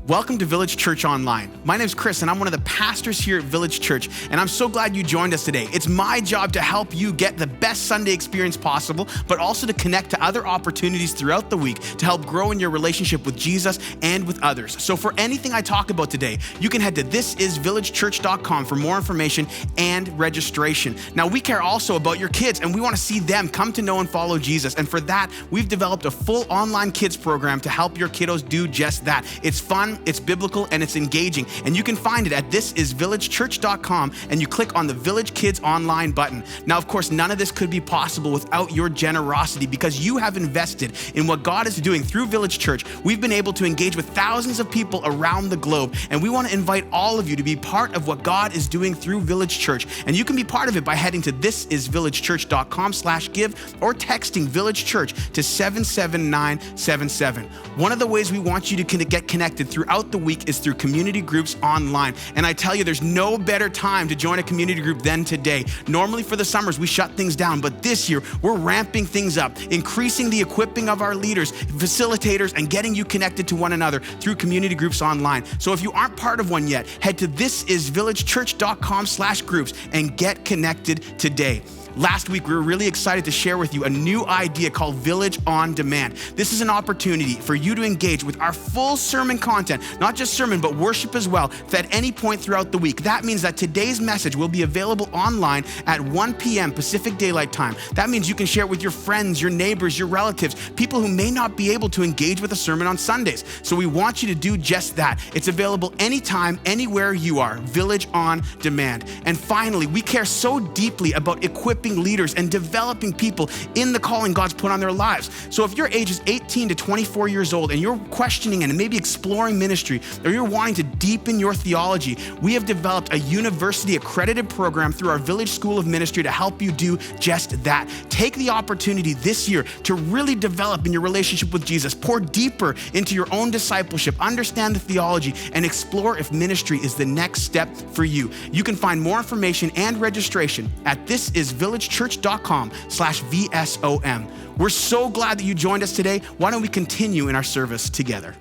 Welcome to Village Church Online. My name's Chris, and I'm one of the pastors here at Village Church, and I'm so glad you joined us today. It's my job to help you get the best Sunday experience possible, but also to connect to other opportunities throughout the week to help grow in your relationship with Jesus and with others. So for anything I talk about today, you can head to thisisvillagechurch.com for more information and registration. Now, we care also about your kids, and we want to see them come to know and follow Jesus. And for that, we've developed a full online kids program to help your kiddos do just that. It's fun, it's biblical, and it's engaging. And you can find it at thisisvillagechurch.com, and you click on the Village Kids Online button. Now, of course, none of this could be possible without your generosity, because you have invested in what God is doing through Village Church. We've been able to engage with thousands of people around the globe, and we want to invite all of you to be part of what God is doing through Village Church. And you can be part of it by heading to thisisvillagechurch.com/give or texting Village Church to 77977. One of the ways we want you to get connected throughout the week is through community groups online. And I tell you, there's no better time to join a community group than today. Normally for the summers, we shut things down, but this year we're ramping things up, increasing the equipping of our leaders, facilitators, and getting you connected to one another through community groups online. So if you aren't part of one yet, head to thisisvillagechurch.com/groups and get connected today. Last week, we were really excited to share with you a new idea called Village on Demand. This is an opportunity for you to engage with our full sermon content, not just sermon, but worship as well, at any point throughout the week. That means that today's message will be available online at 1 p.m. Pacific Daylight Time. That means you can share it with your friends, your neighbors, your relatives, people who may not be able to engage with a sermon on Sundays. So we want you to do just that. It's available anytime, anywhere you are. Village on Demand. And finally, we care so deeply about equipping leaders and developing people in the calling God's put on their lives. So if your age is 18 to 24 years old and you're questioning and maybe exploring ministry, or you're wanting to deepen your theology, we have developed a university accredited program through our Village School of Ministry to help you do just that. Take the opportunity this year to really develop in your relationship with Jesus, pour deeper into your own discipleship, understand the theology, and explore if ministry is the next step for you. You can find more information and registration at thisisvillagechurch.com/VSOM. We're so glad that you joined us today. Why don't we continue in our service together?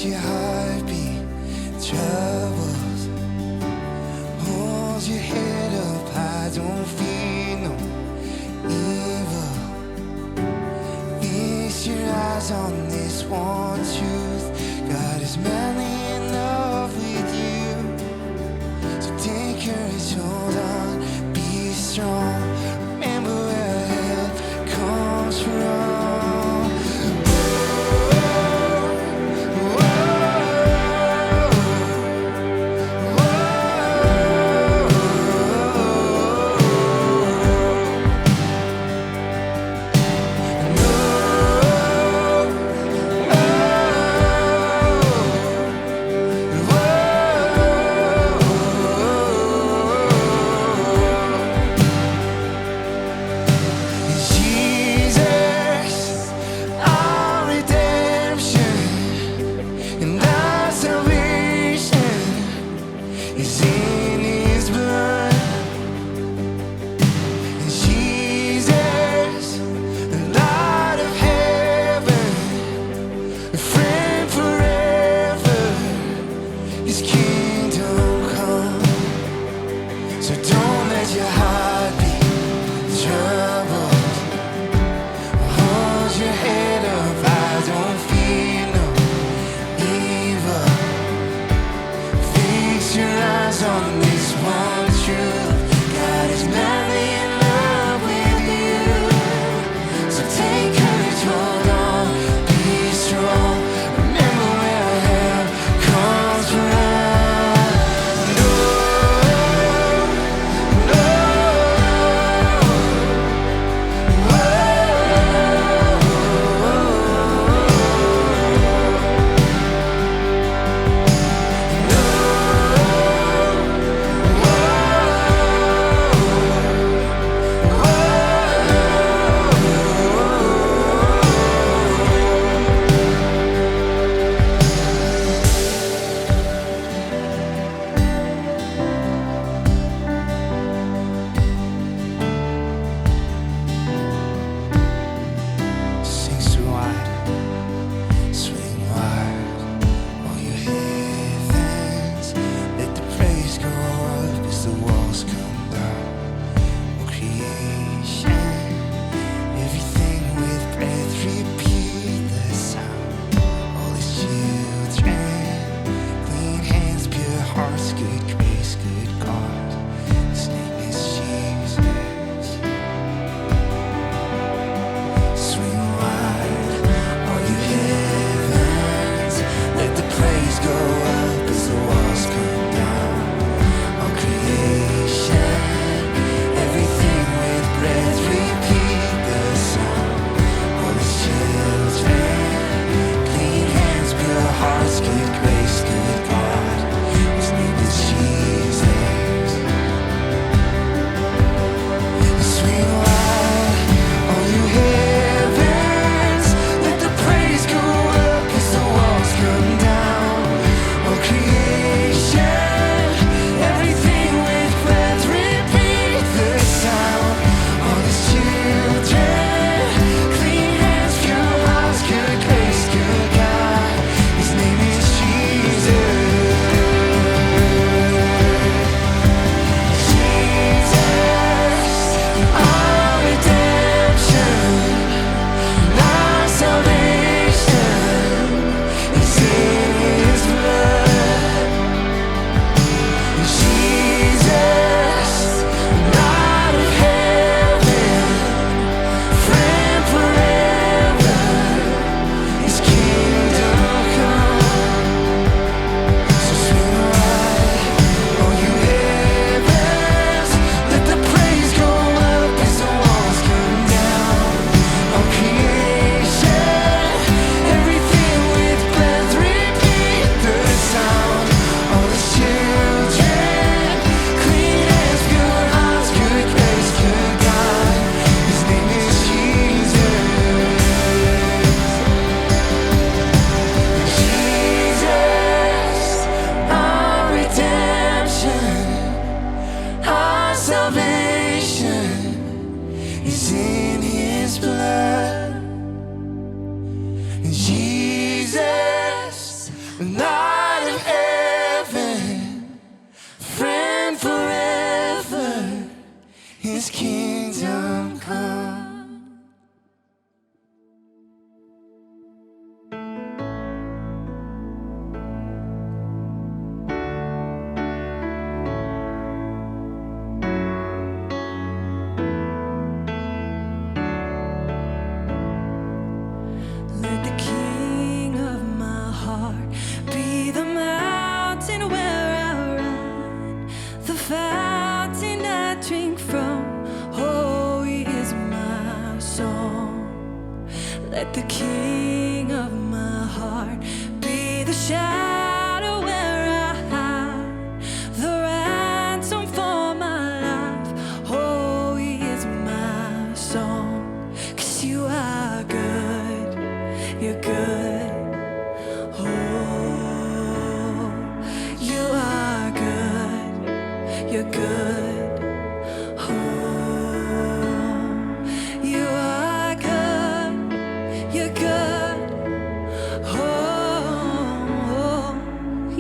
Your heart be troubled. Hold your head up high, don't fear no evil. Feast your eyes on this one truth: God is madly in love with you. His kingdom come. Let the King of my heart be the mountain where I run, the fountain I drink from. Oh, He is my song. Let the King of my heart be the shadow where I hide, the ransom for my life. Oh, He is my song. 'Cause You are good, You're good. Oh, You are good, You're good. Oh, You are good, You're good. Oh,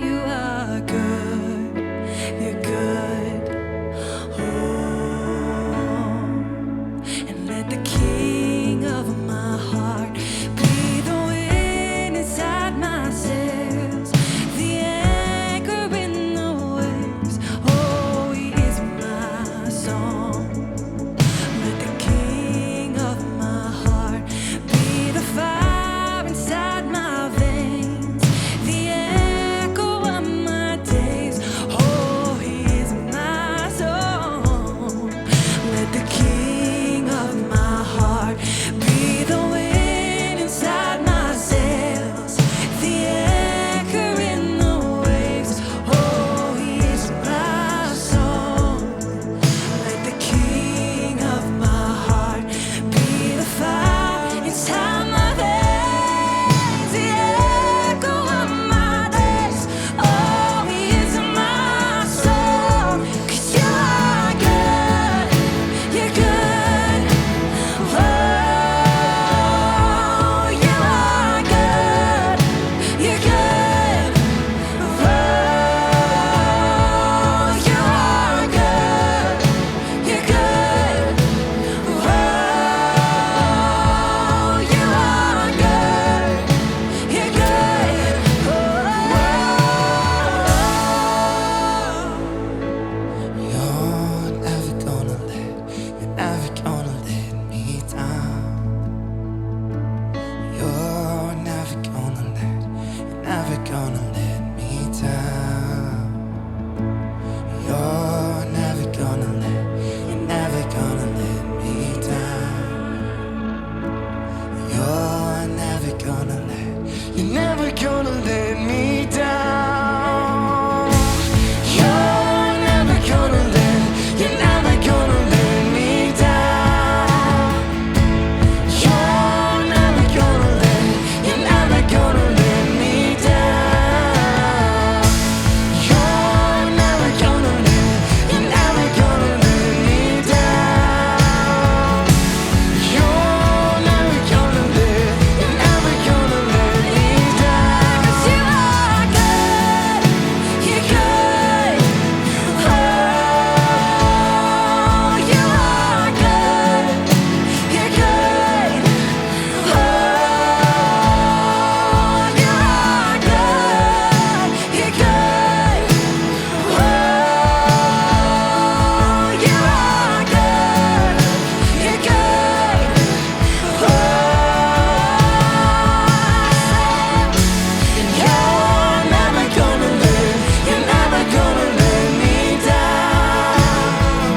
You are good, You're good. Oh, and let the King of my heart be the wind inside my sails, the anchor in the waves. Oh, He is my song. Let the King of my heart be the fire inside my veins, the echo of my days. Oh, He is my song. Let the King of my heart be the wind inside my sails, the anchor in the waves. Oh, He is my song. Let the King of my heart be the fire inside my veins, the echo of my days. Oh, He is my song. 'Cause You are good, You're good. Oh, You are good, You're good. Oh, You are good, You're good. Oh, You are good, You're good. You're never gonna let me down. You're never gonna let me down. You're never gonna let me down. You're never gonna let me down. You're never gonna let me down. You're never gonna let me down. You're never gonna let me down. You're never gonna let me down. 'Cause You are good, You're good. Oh, You are good, You're good. Oh, You are good, You're good. Oh, You are good, You're good. Oh, You're never gonna let me down.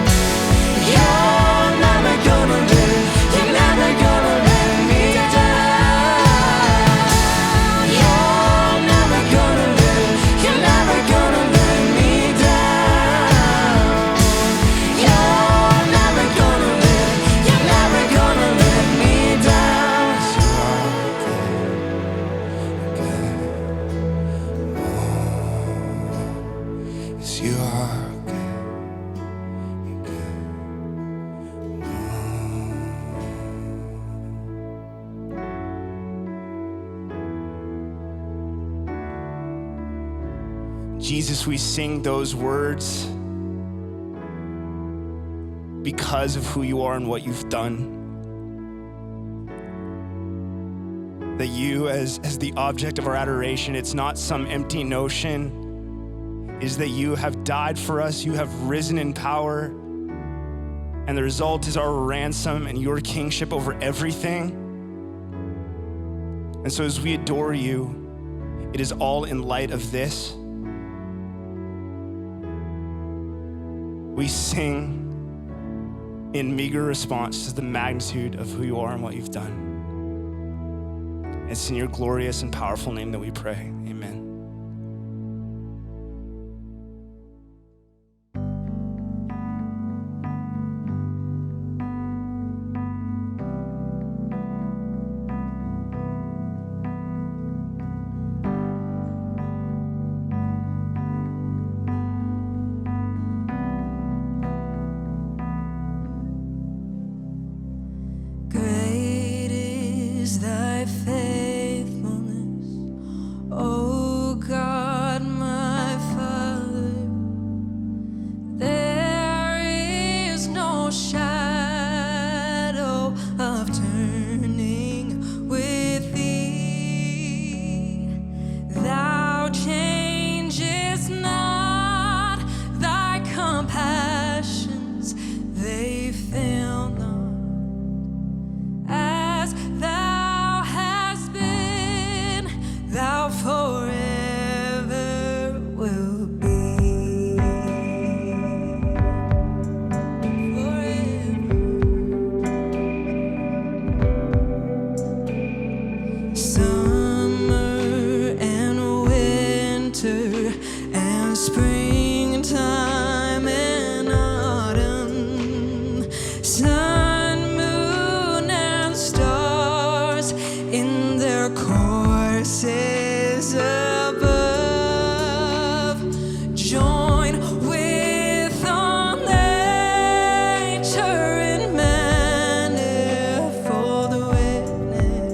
You're never gonna let me down. You're never gonna let me down. You're never gonna let me down. Yes, You are good. Jesus, we sing those words because of who you are and what you've done. That you, as the object of our adoration, it's not some empty notion, is that you have died for us, you have risen in power, and the result is our ransom and your kingship over everything. And so as we adore you, it is all in light of this. We sing in meager response to the magnitude of who you are and what you've done. It's in your glorious and powerful name that we pray. Amen. Great is thy faithfulness, O God, my Father. There is no shadow of turning with thee. Thou changest not, thy compassions, they fail not. As thou hast been, thou forever will be. Forever. Summer and winter and springtime and autumn. Sun, moon, and stars in their courses above join with all nature in manifold witness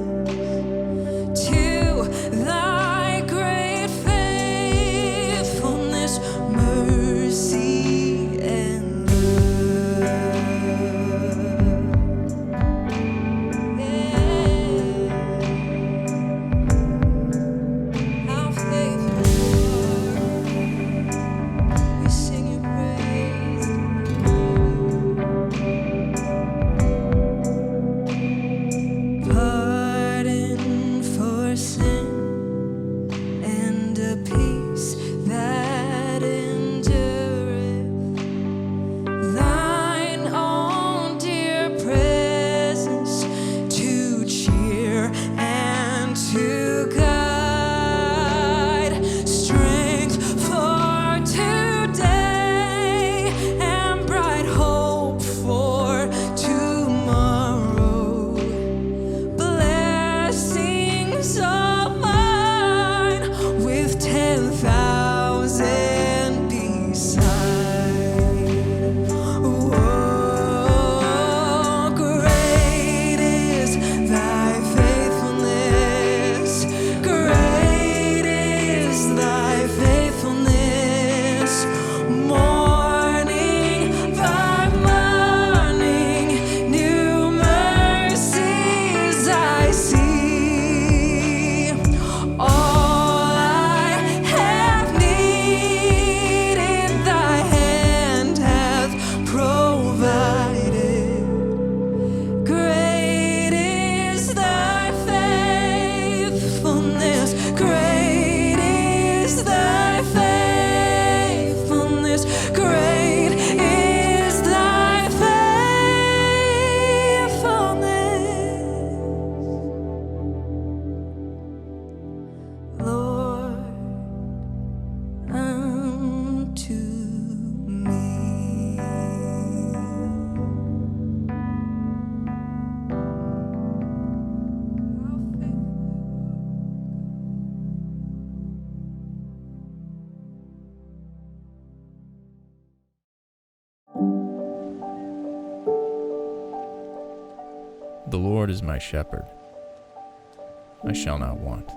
to thy great faithfulness, mercy, and how faithful you are. We sing your praise. Pardon for sin and a peace that endureth. Thine own dear presence to cheer and to guide. Strength for today and bright hope for tomorrow. Blessings of mine with 10,000 beside. Oh, great is thy faithfulness. Great is thy faithfulness. Morning by morning, new mercies I see. All I have needed, thy hand hath provided. Great is thy faithfulness. Great is thy faithfulness. Great is thy faithfulness, Lord, unto me. The Lord is my shepherd. I shall not want.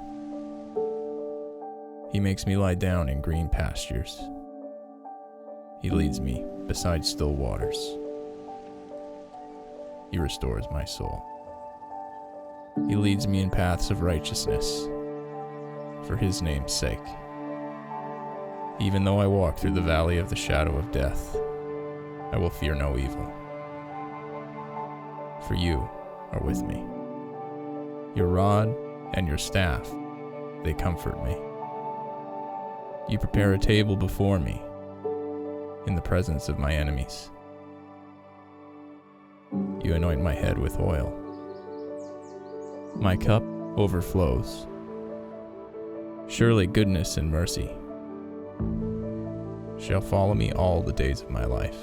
He makes me lie down in green pastures. He leads me beside still waters. He restores my soul. He leads me in paths of righteousness for his name's sake. Even though I walk through the valley of the shadow of death, I will fear no evil. For you are with me. Your rod and your staff, they comfort me. You prepare a table before me in the presence of my enemies. You anoint my head with oil. My cup overflows. Surely goodness and mercy shall follow me all the days of my life,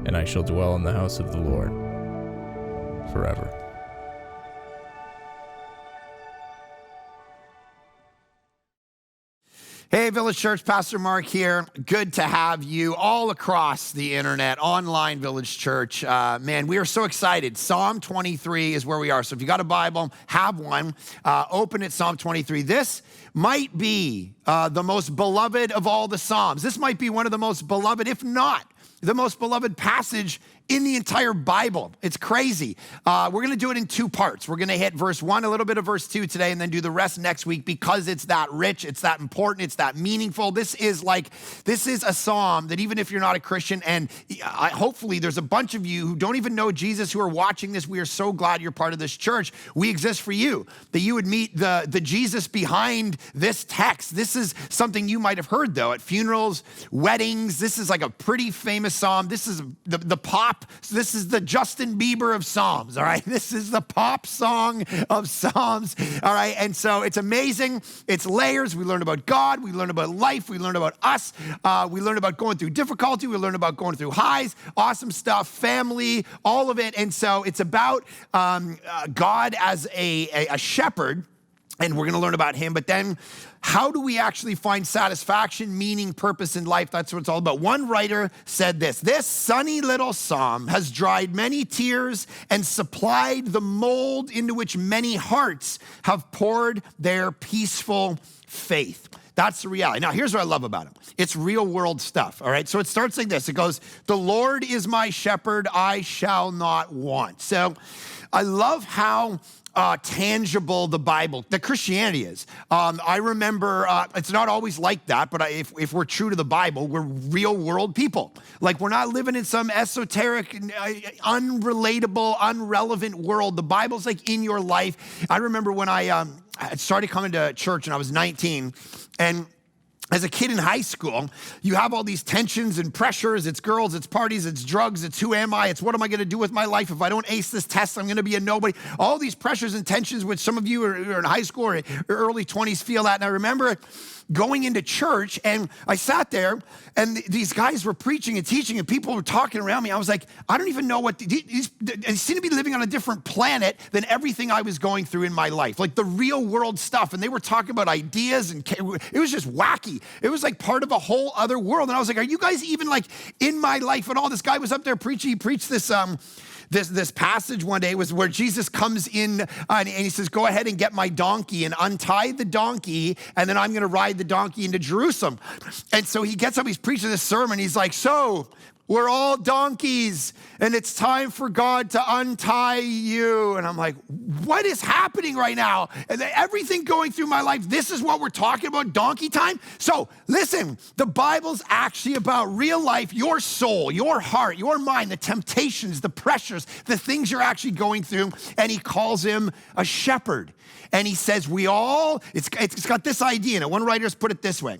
and I shall dwell in the house of the Lord forever. Hey, Village Church, Pastor Mark here. Good to have you all across the internet, online Village Church. Man, we are so excited. Psalm 23 is where we are. So if you got a Bible, have one, open it, Psalm 23. This might be the most beloved of all the Psalms. This might be one of the most beloved, if not the most beloved passage in the entire Bible. It's crazy. We're going to do it in two parts. We're going to hit verse 1, a little bit of verse 2 today, and then do the rest next week because it's that rich, it's that important, it's that meaningful. This is a psalm that even if you're not a Christian, and hopefully there's a bunch of you who don't even know Jesus who are watching this, we are so glad you're part of this church. We exist for you, that you would meet the Jesus behind this text. This is something you might have heard though, at funerals, weddings. This is like a pretty famous psalm. This is the pop. This is the Justin Bieber of Psalms, all right? This is the pop song of Psalms, all right? And so it's amazing. It's layers. We learn about God. We learn about life. We learn about us. We learn about going through difficulty. We learn about going through highs, awesome stuff, family, all of it. And so it's about God as a shepherd, and we're going to learn about him. But then how do we actually find satisfaction, meaning, purpose in life? That's what it's all about. One writer said this sunny little psalm has dried many tears and supplied the mold into which many hearts have poured their peaceful faith. That's the reality. Now, here's what I love about it. It's real world stuff, all right? So it starts like this. It goes, the Lord is my shepherd, I shall not want. So I love how tangible the Bible, the Christianity is. I remember, it's not always like that, but if we're true to the Bible, we're real world people. Like we're not living in some esoteric, unrelatable, unrelevant world. The Bible's like in your life. I remember when I started coming to church and I was 19, and as a kid in high school, you have all these tensions and pressures. It's girls, it's parties, it's drugs, it's who am I? It's what am I going to do with my life? If I don't ace this test, I'm going to be a nobody. All these pressures and tensions, which some of you are in high school or early 20s feel that. And I remember going into church and I sat there and these guys were preaching and teaching and people were talking around me. I was like, I don't even know what, I seem to be living on a different planet than everything I was going through in my life, like the real world stuff. And they were talking about ideas and it was just wacky. It was like part of a whole other world. And I was like, are you guys even like in my life at all? This guy was up there preaching, he preached this, this passage one day was where Jesus comes in and he says, go ahead and get my donkey and untie the donkey, and then I'm going to ride the donkey into Jerusalem. And so he gets up, he's preaching this sermon. He's like, so we're all donkeys and it's time for God to untie you. And I'm like, what is happening right now? And everything going through my life, this is what we're talking about, donkey time? So listen, the Bible's actually about real life, your soul, your heart, your mind, the temptations, the pressures, the things you're actually going through. And he calls him a shepherd. And he says, it's got this idea. And one writer's put it this way.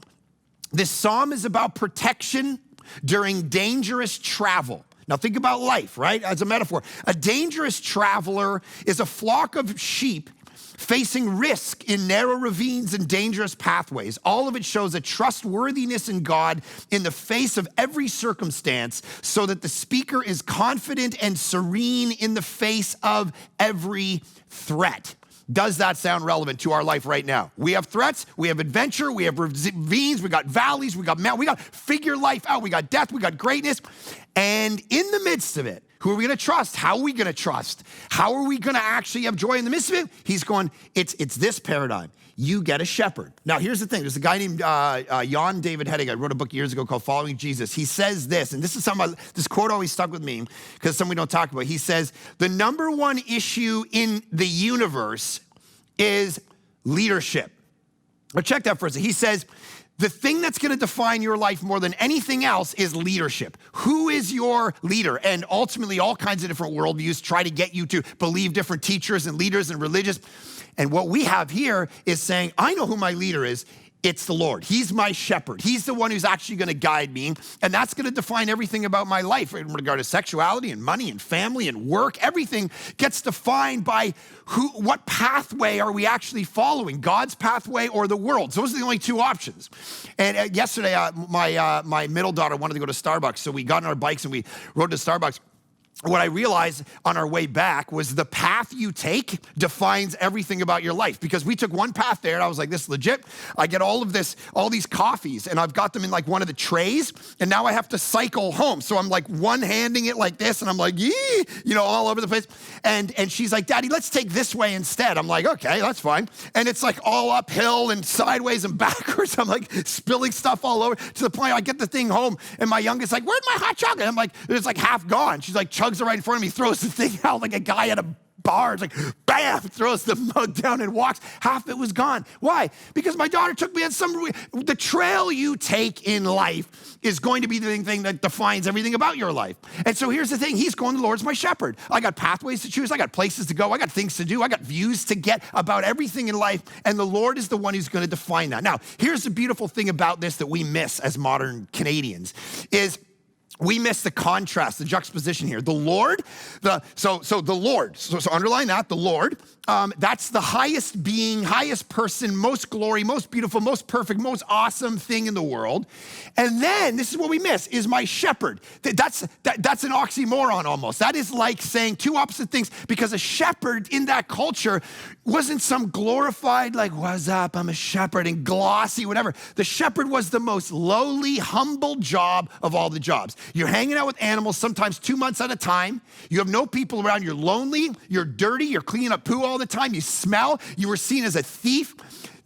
This psalm is about protection during dangerous travel. Now think about life, right? As a metaphor. A dangerous traveler is a flock of sheep facing risk in narrow ravines and dangerous pathways. All of it shows a trustworthiness in God in the face of every circumstance, so that the speaker is confident and serene in the face of every threat. Does that sound relevant to our life right now? We have threats, we have adventure, we have ravines, we got valleys, we got mountains, we got to figure life out, we got death, we got greatness. And in the midst of it, who are we going to trust? How are we going to trust? How are we going to actually have joy in the midst of it? He's going, it's this paradigm. you get a shepherd. Now, here's the thing. There's a guy named Jan David Hedding. I wrote a book years ago called Following Jesus. He says this, and this quote always stuck with me because something we don't talk about. He says, the number one issue in the universe is leadership. Now, check that for a second. He says, the thing that's going to define your life more than anything else is leadership. Who is your leader? And ultimately, all kinds of different worldviews try to get you to believe different teachers and leaders and religious. And what we have here is saying, I know who my leader is. It's the Lord. He's my shepherd. He's the one who's actually going to guide me. And that's going to define everything about my life in regard to sexuality and money and family and work. Everything gets defined by what pathway are we actually following, God's pathway or the world's. Those are the only two options. And yesterday, my middle daughter wanted to go to Starbucks. So we got on our bikes and we rode to Starbucks. What I realized on our way back was the path you take defines everything about your life, because we took one path there and I was like, this is legit. I get all these coffees and I've got them in like one of the trays and now I have to cycle home. So I'm like one-handing it like this and I'm like, yee, all over the place. And she's like, Daddy, let's take this way instead. I'm like, okay, that's fine. And it's like all uphill and sideways and backwards. I'm like spilling stuff all over to the point I get the thing home and my youngest like, where's my hot chocolate? I'm like, it's like half gone. She's like, chugs it right in front of me, throws the thing out like a guy at a bar. It's like, bam, throws the mug down and walks. Half it was gone. Why? Because my daughter took me on the trail you take in life is going to be the thing that defines everything about your life. And so here's the thing. He's going, the Lord's my shepherd. I got pathways to choose. I got places to go. I got things to do. I got views to get about everything in life. And the Lord is the one who's going to define that. Now, here's the beautiful thing about this that we miss as modern Canadians we miss the contrast, the juxtaposition here. The Lord, so underline that, the Lord, that's the highest being, highest person, most glory, most beautiful, most perfect, most awesome thing in the world. And then, this is what we miss, is my shepherd. That's an oxymoron almost. That is like saying two opposite things, because a shepherd in that culture wasn't some glorified, like, what's up, I'm a shepherd, and glossy, whatever. The shepherd was the most lowly, humble job of all the jobs. You're hanging out with animals sometimes 2 months at a time. You have no people around. You're lonely. You're dirty. You're cleaning up poo all the time. You smell. You were seen as a thief.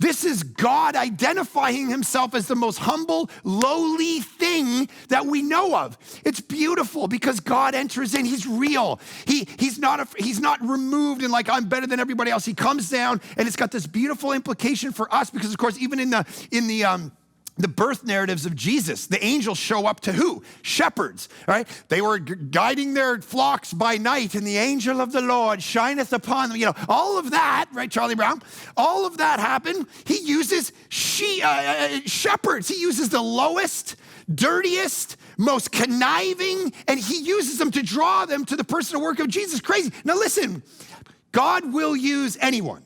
This is God identifying himself as the most humble, lowly thing that we know of. It's beautiful because God enters in. He's real. He's not removed and like, I'm better than everybody else. He comes down, and it's got this beautiful implication for us because, of course, even in the birth narratives of Jesus, the angels show up to who? Shepherds, right? They were guiding their flocks by night, and the angel of the Lord shineth upon them. All of that, right, Charlie Brown? All of that happened. He uses shepherds. He uses the lowest, dirtiest, most conniving, and he uses them to draw them to the personal work of Jesus. Crazy. Now listen, God will use anyone.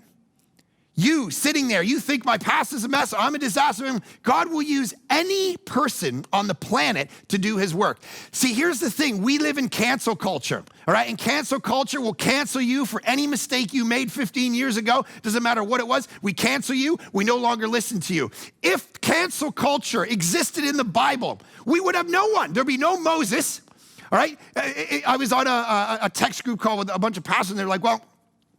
You sitting there, you think my past is a mess, I'm a disaster. God will use any person on the planet to do his work. See, here's the thing. We live in cancel culture, all right? And cancel culture will cancel you for any mistake you made 15 years ago. Doesn't matter what it was. We cancel you. We no longer listen to you. If cancel culture existed in the Bible, we would have no one. There'd be no Moses, all right? I was on a text group call with a bunch of pastors, and they're like, well,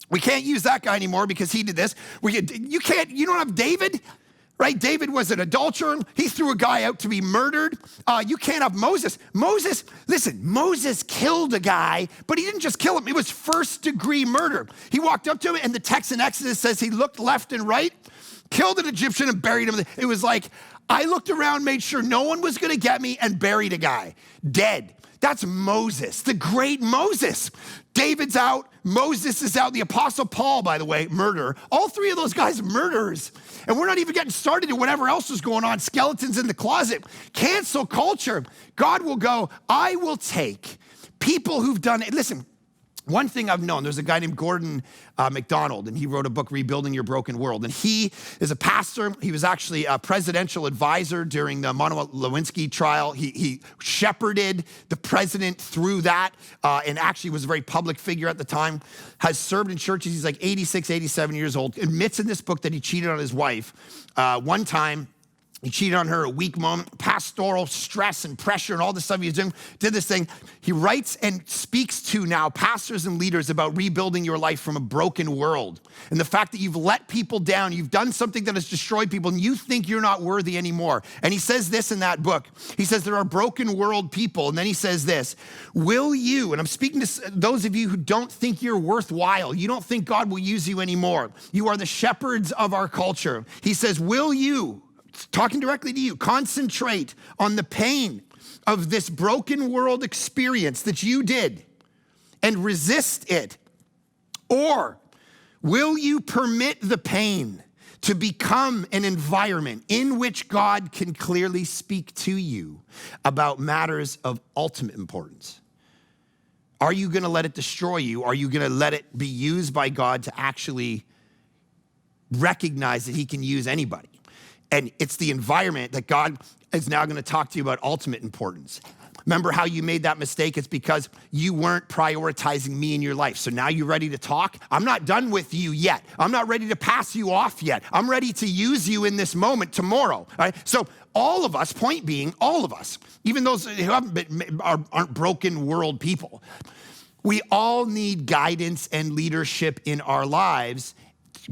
we can't use that guy anymore because he did this. You don't have David, right? David was an adulterer. He threw a guy out to be murdered. You can't have Moses. Moses killed a guy, but he didn't just kill him. It was first-degree murder. He walked up to him, and the text in Exodus says he looked left and right, killed an Egyptian, and buried him. It was like, I looked around, made sure no one was going to get me, and buried a guy, dead. That's Moses, the great Moses. David's out. Moses is out. The Apostle Paul, by the way, murderer. All three of those guys, murderers. And we're not even getting started in whatever else is going on. Skeletons in the closet. Cancel culture. God will go, I will take people who've done it. Listen, one thing I've known, there's a guy named Gordon MacDonald, and he wrote a book, Rebuilding Your Broken World. And he is a pastor. He was actually a presidential advisor during the Monica Lewinsky trial. He shepherded the president through that and actually was a very public figure at the time, has served in churches. He's like 86, 87 years old, admits in this book that he cheated on his wife one time. He cheated on her, a weak moment, pastoral stress and pressure and all this stuff he was doing, did this thing. He writes and speaks to now pastors and leaders about rebuilding your life from a broken world. And the fact that you've let people down, you've done something that has destroyed people, and you think you're not worthy anymore. And he says this in that book. He says, there are broken world people. And then he says this, will you, and I'm speaking to those of you who don't think you're worthwhile, you don't think God will use you anymore. You are the shepherds of our culture. He says, will you, talking directly to you, concentrate on the pain of this broken world experience that you did and resist it? Or will you permit the pain to become an environment in which God can clearly speak to you about matters of ultimate importance? Are you gonna let it destroy you? Are you gonna let it be used by God to actually recognize that he can use anybody? And it's the environment that God is now going to talk to you about ultimate importance. Remember how you made that mistake? It's because you weren't prioritizing me in your life. So now you're ready to talk? I'm not done with you yet. I'm not ready to pass you off yet. I'm ready to use you in this moment tomorrow. All right? So all of us, point being, all of us, even those who aren't broken world people, we all need guidance and leadership in our lives.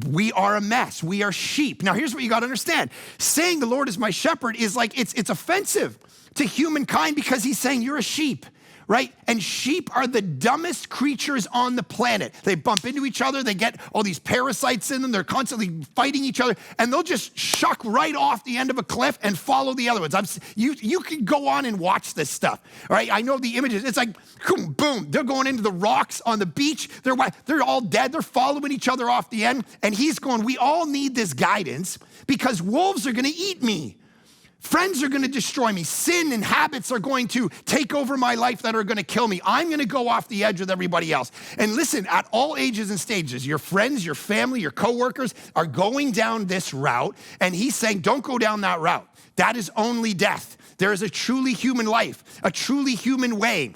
We are a mess. We are sheep. Now, here's what you got to understand. Saying the Lord is my shepherd is like, it's offensive to humankind because he's saying you're a sheep, right? And sheep are the dumbest creatures on the planet. They bump into each other. They get all these parasites in them. They're constantly fighting each other, and they'll just shuck right off the end of a cliff and follow the other ones. You can go on and watch this stuff, all right? I know the images. It's like, boom, boom. They're going into the rocks on the beach. They're all dead. They're following each other off the end, and he's going, we all need this guidance because wolves are going to eat me. Friends are going to destroy me. Sin and habits are going to take over my life that are going to kill me. I'm going to go off the edge with everybody else. And listen, at all ages and stages, your friends, your family, your coworkers are going down this route. And he's saying, don't go down that route. That is only death. There is a truly human life, a truly human way.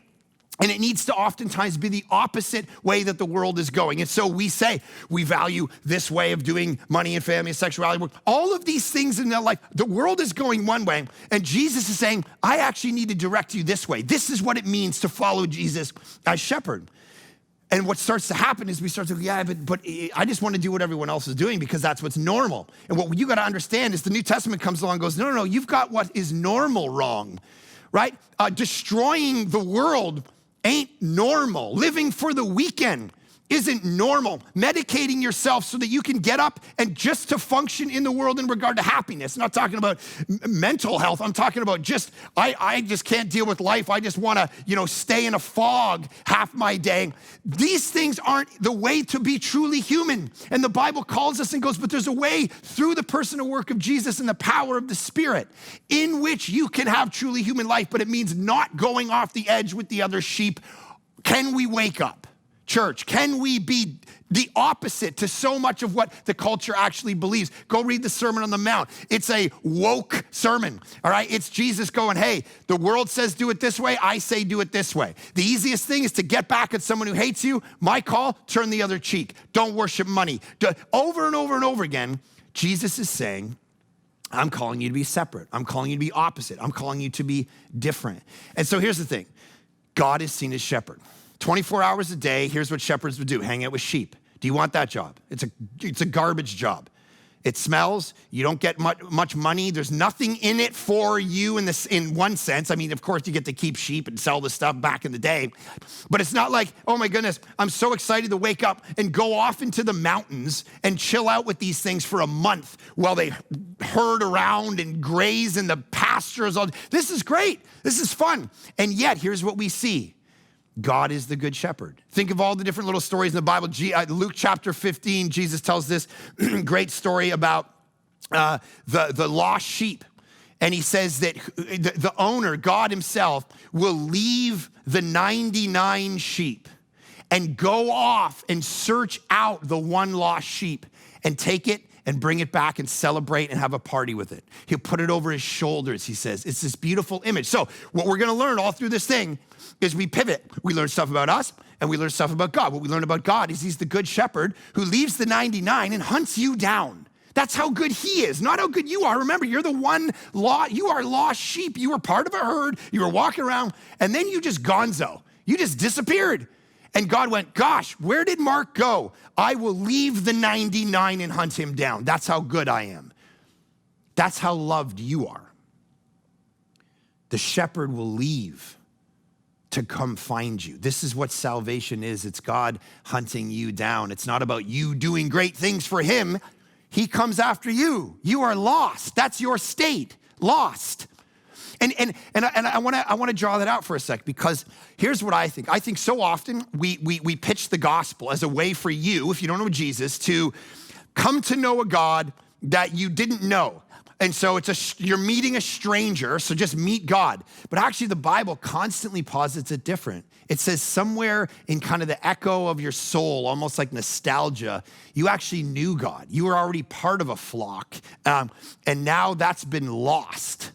And it needs to oftentimes be the opposite way that the world is going. And so we say, we value this way of doing money and family and sexuality. All of these things in their life, the world is going one way. And Jesus is saying, I actually need to direct you this way. This is what it means to follow Jesus as shepherd. And what starts to happen is we start to go, but I just want to do what everyone else is doing because that's what's normal. And what you got to understand is the New Testament comes along and goes, no, you've got what is normal wrong, right? Destroying the world ain't normal. Living for the weekend isn't normal. Medicating yourself so that you can get up and just to function in the world in regard to happiness. I'm not talking about mental health. I'm talking about just, I just can't deal with life. I just want to, stay in a fog half my day. These things aren't the way to be truly human. And the Bible calls us and goes, but there's a way through the person and work of Jesus and the power of the Spirit in which you can have truly human life, but it means not going off the edge with the other sheep. Can we wake up? Church, can we be the opposite to so much of what the culture actually believes? Go read the Sermon on the Mount. It's a woke sermon, all right? It's Jesus going, hey, the world says do it this way. I say do it this way. The easiest thing is to get back at someone who hates you. My call, turn the other cheek. Don't worship money. Over and over and over again, Jesus is saying, I'm calling you to be separate. I'm calling you to be opposite. I'm calling you to be different. And so here's the thing. God is seen as shepherd. 24 hours a day, here's what shepherds would do, hang out with sheep. Do you want that job? It's a garbage job. It smells, you don't get much money, there's nothing in it for you in one sense. I mean, of course you get to keep sheep and sell the stuff back in the day, but it's not like, oh my goodness, I'm so excited to wake up and go off into the mountains and chill out with these things for a month while they herd around and graze in the pastures. This is great, this is fun. And yet, here's what we see. God is the good shepherd. Think of all the different little stories in the Bible. Luke chapter 15, Jesus tells this great story about the lost sheep. And he says that the owner, God himself, will leave the 99 sheep and go off and search out the one lost sheep and take it and bring it back and celebrate and have a party with it. He'll put it over his shoulders, he says. It's this beautiful image. So what we're gonna learn all through this thing is we pivot. We learn stuff about us and we learn stuff about God. What we learn about God is he's the good shepherd who leaves the 99 and hunts you down. That's how good he is, not how good you are. Remember, you're the one you are lost sheep. You were part of a herd. You were walking around, and then you just gonzo. You just disappeared. And God went, gosh, where did Mark go? I will leave the 99 and hunt him down. That's how good I am. That's how loved you are. The shepherd will leave to come find you. This is what salvation is. It's God hunting you down. It's not about you doing great things for him. He comes after you. You are lost. That's your state, lost. And I want to draw that out for a sec, because here's what I think. I think so often we pitch the gospel as a way for you, if you don't know Jesus, to come to know a God that you didn't know. And so you're meeting a stranger, so just meet God. But actually the Bible constantly posits it different. It says somewhere in kind of the echo of your soul, almost like nostalgia, you actually knew God. You were already part of a flock, and now that's been lost.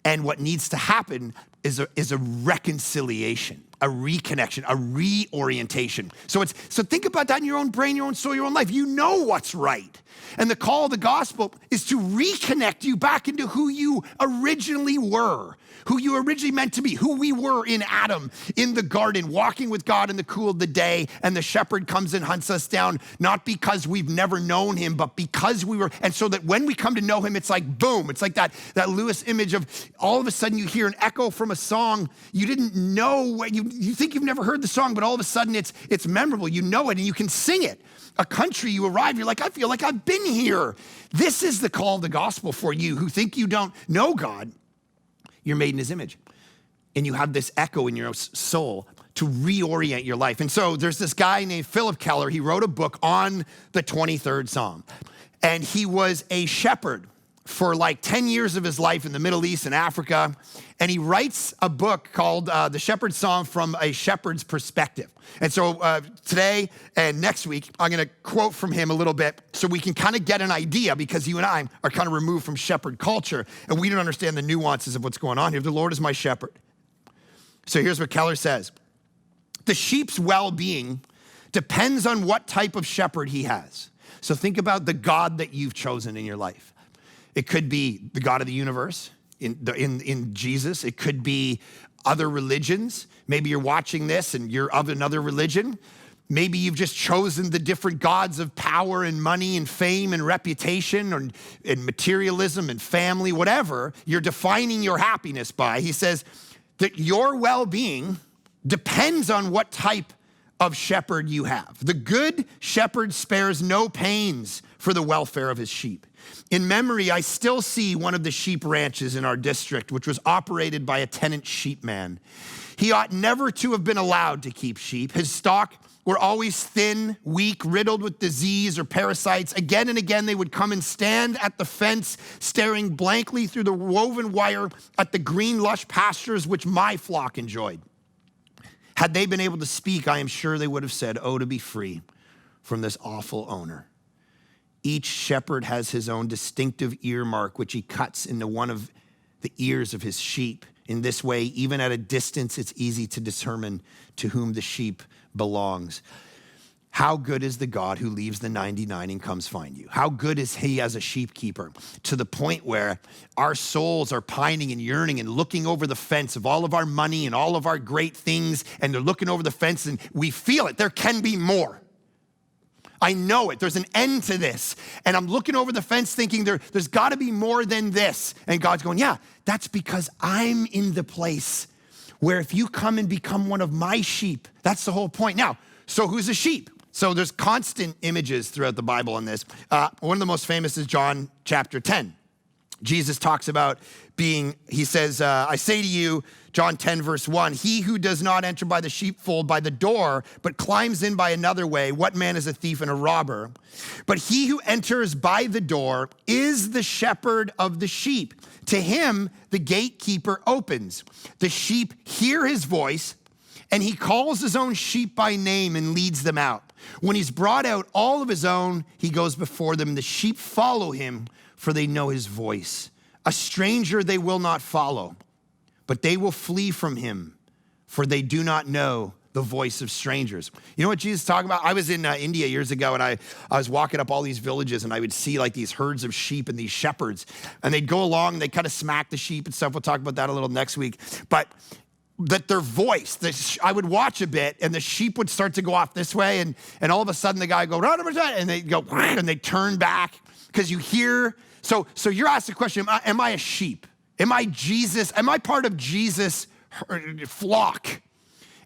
And what needs to happen is a reconciliation, a reconnection, a reorientation. So think about that in your own brain, your own soul, your own life. You know what's right. And the call of the gospel is to reconnect you back into who you originally were, who you originally meant to be, who we were in Adam, in the garden, walking with God in the cool of the day, and the shepherd comes and hunts us down, not because we've never known him, but because we were, and so that when we come to know him, it's like boom, it's like that Lewis image of all of a sudden you hear an echo from a song you didn't know, you think you've never heard the song, but all of a sudden it's memorable, you know it, and you can sing it. A country, you arrive, you're like, I feel like I've been here. This is the call of the gospel for you who think you don't know God. You're made in his image. And you have this echo in your soul to reorient your life. And so there's this guy named Philip Keller. He wrote a book on the 23rd Psalm. And he was a shepherd for like 10 years of his life in the Middle East and Africa. And he writes a book called The Shepherd's Psalm from a Shepherd's Perspective. And so today and next week, I'm gonna quote from him a little bit so we can kind of get an idea, because you and I are kind of removed from shepherd culture and we don't understand the nuances of what's going on here. The Lord is my shepherd. So here's what Keller says. The sheep's well-being depends on what type of shepherd he has. So think about the God that you've chosen in your life. It could be the God of the universe in Jesus. It could be other religions. Maybe you're watching this and you're of another religion. Maybe you've just chosen the different gods of power and money and fame and reputation and materialism and family, whatever you're defining your happiness by. He says that your well-being depends on what type of shepherd you have. The good shepherd spares no pains for the welfare of his sheep. In memory, I still see one of the sheep ranches in our district, which was operated by a tenant sheepman. He ought never to have been allowed to keep sheep. His stock were always thin, weak, riddled with disease or parasites. Again and again, they would come and stand at the fence, staring blankly through the woven wire at the green, lush pastures which my flock enjoyed. Had they been able to speak, I am sure they would have said, "Oh, to be free from this awful owner." Each shepherd has his own distinctive earmark, which he cuts into one of the ears of his sheep. In this way, even at a distance, it's easy to determine to whom the sheep belongs. How good is the God who leaves the 99 and comes find you? How good is he as a sheep keeper? To the point where our souls are pining and yearning and looking over the fence of all of our money and all of our great things, and they're looking over the fence and we feel it. There can be more. I know it. There's an end to this. And I'm looking over the fence thinking there's got to be more than this. And God's going, yeah, that's because I'm in the place where if you come and become one of my sheep, that's the whole point. Now, so who's a sheep? So there's constant images throughout the Bible on this. One of the most famous is John chapter 10. Jesus talks about he says, I say to you, John 10 verse 1, he who does not enter by the sheepfold by the door, but climbs in by another way, what man is a thief and a robber? But he who enters by the door is the shepherd of the sheep. To him, the gatekeeper opens. The sheep hear his voice, and he calls his own sheep by name and leads them out. When he's brought out all of his own, he goes before them. The sheep follow him, for they know his voice. A stranger they will not follow, but they will flee from him, for they do not know the voice of strangers. You know what Jesus is talking about? I was in India years ago, and I was walking up all these villages, and I would see like these herds of sheep and these shepherds, and they'd go along and they'd kind of smack the sheep and stuff. We'll talk about that a little next week. But that their voice, I would watch a bit, and the sheep would start to go off this way, and all of a sudden the guy would go, run, and they'd go, and they'd turn back, because you hear. So you're asked the question, am I a sheep? Am I Jesus? Am I part of Jesus' flock?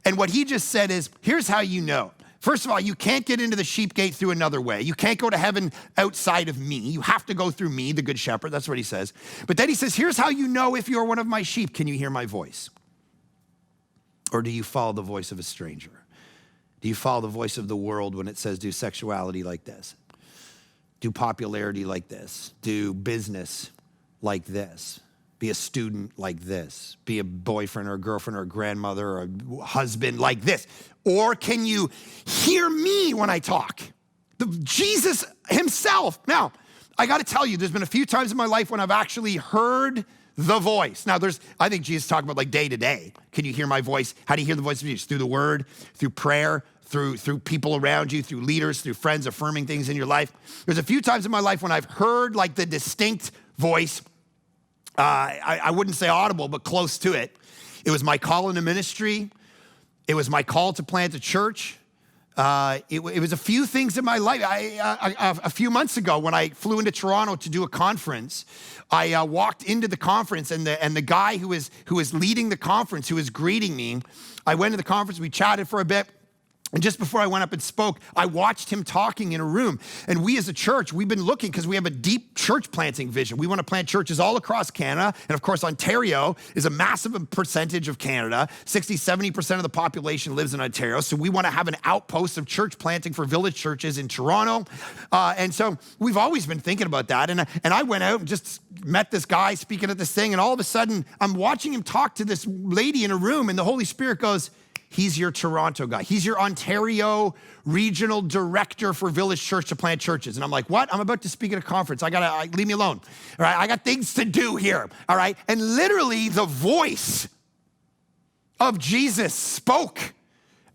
And what he just said is, here's how you know. First of all, you can't get into the sheep gate through another way. You can't go to heaven outside of me. You have to go through me, the good shepherd. That's what he says. But then he says, here's how you know if you're one of my sheep. Can you hear my voice? Or do you follow the voice of a stranger? Do you follow the voice of the world when it says do sexuality like this? Do popularity like this? Do business like this? Be a student like this. Be a boyfriend or a girlfriend or a grandmother or a husband like this. Or can you hear me when I talk? Jesus himself. Now, I got to tell you, there's been a few times in my life when I've actually heard the voice. Now, I think Jesus talked about like day to day. Can you hear my voice? How do you hear the voice of Jesus? Through the word, through prayer, through people around you, through leaders, through friends affirming things in your life. There's a few times in my life when I've heard like the distinct voice. I wouldn't say audible, but close to it. It was my call into ministry. It was my call to plant a church. It was a few things in my life. A few months ago when I flew into Toronto to do a conference, I walked into the conference, and the guy who was leading the conference, who was greeting me, I went to the conference, we chatted for a bit. And just before I went up and spoke, I watched him talking in a room. And we as a church, we've been looking because we have a deep church planting vision. We want to plant churches all across Canada. And of course, Ontario is a massive percentage of Canada. 60-70% of the population lives in Ontario. So we want to have an outpost of church planting for village churches in Toronto. And so we've always been thinking about that. And I went out and just met this guy speaking at this thing. And all of a sudden, I'm watching him talk to this lady in a room. And the Holy Spirit goes, he's your Toronto guy. He's your Ontario regional director for Village Church to plant churches. And I'm like, what? I'm about to speak at a conference. Leave me alone. All right, I got things to do here. All right. And literally the voice of Jesus spoke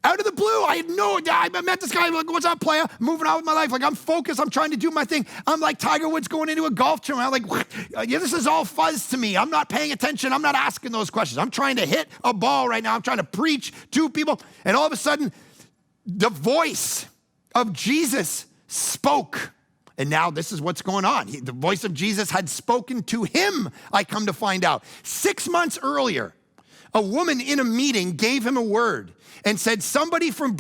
out of the blue. I had no idea. I met this guy. I'm like, what's up, player? Moving on with my life. Like, I'm focused. I'm trying to do my thing. I'm like Tiger Woods going into a golf tournament. I'm like, what? Yeah, this is all fuzz to me. I'm not paying attention. I'm not asking those questions. I'm trying to hit a ball right now. I'm trying to preach to people. And all of a sudden, the voice of Jesus spoke. And now this is what's going on. The voice of Jesus had spoken to him, I come to find out. 6 months earlier, a woman in a meeting gave him a word and said, somebody from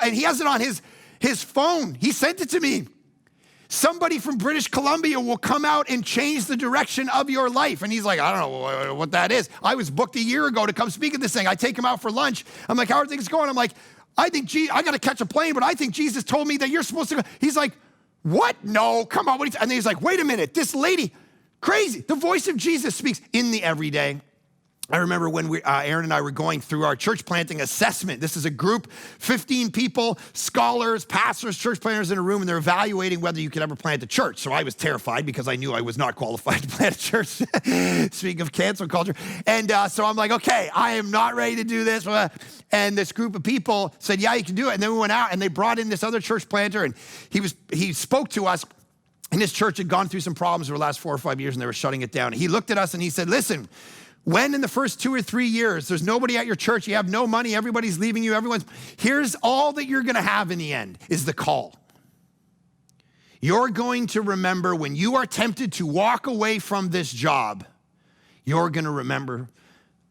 and he has it on his phone. He sent it to me. Somebody from British Columbia will come out and change the direction of your life. And he's like, I don't know what that is. I was booked a year ago to come speak at this thing. I take him out for lunch. I'm like, how are things going? I'm like, I got to catch a plane, but I think Jesus told me that you're supposed to go. He's like, what? No, come on. And then he's like, wait a minute. This lady, crazy. The voice of Jesus speaks in the everyday. I remember when Aaron and I were going through our church planting assessment. This is a group, 15 people, scholars, pastors, church planters in a room, and they're evaluating whether you could ever plant a church. So I was terrified because I knew I was not qualified to plant a church. Speaking of cancel culture. And so I'm like, okay, I am not ready to do this. And this group of people said, yeah, you can do it. And then we went out and they brought in this other church planter, and he spoke to us. And this church had gone through some problems over the last 4 or 5 years, and they were shutting it down. He looked at us and he said, listen, when in the first 2 or 3 years, there's nobody at your church, you have no money, everybody's leaving you, here's all that you're gonna have in the end is the call. You're going to remember when you are tempted to walk away from this job, you're gonna remember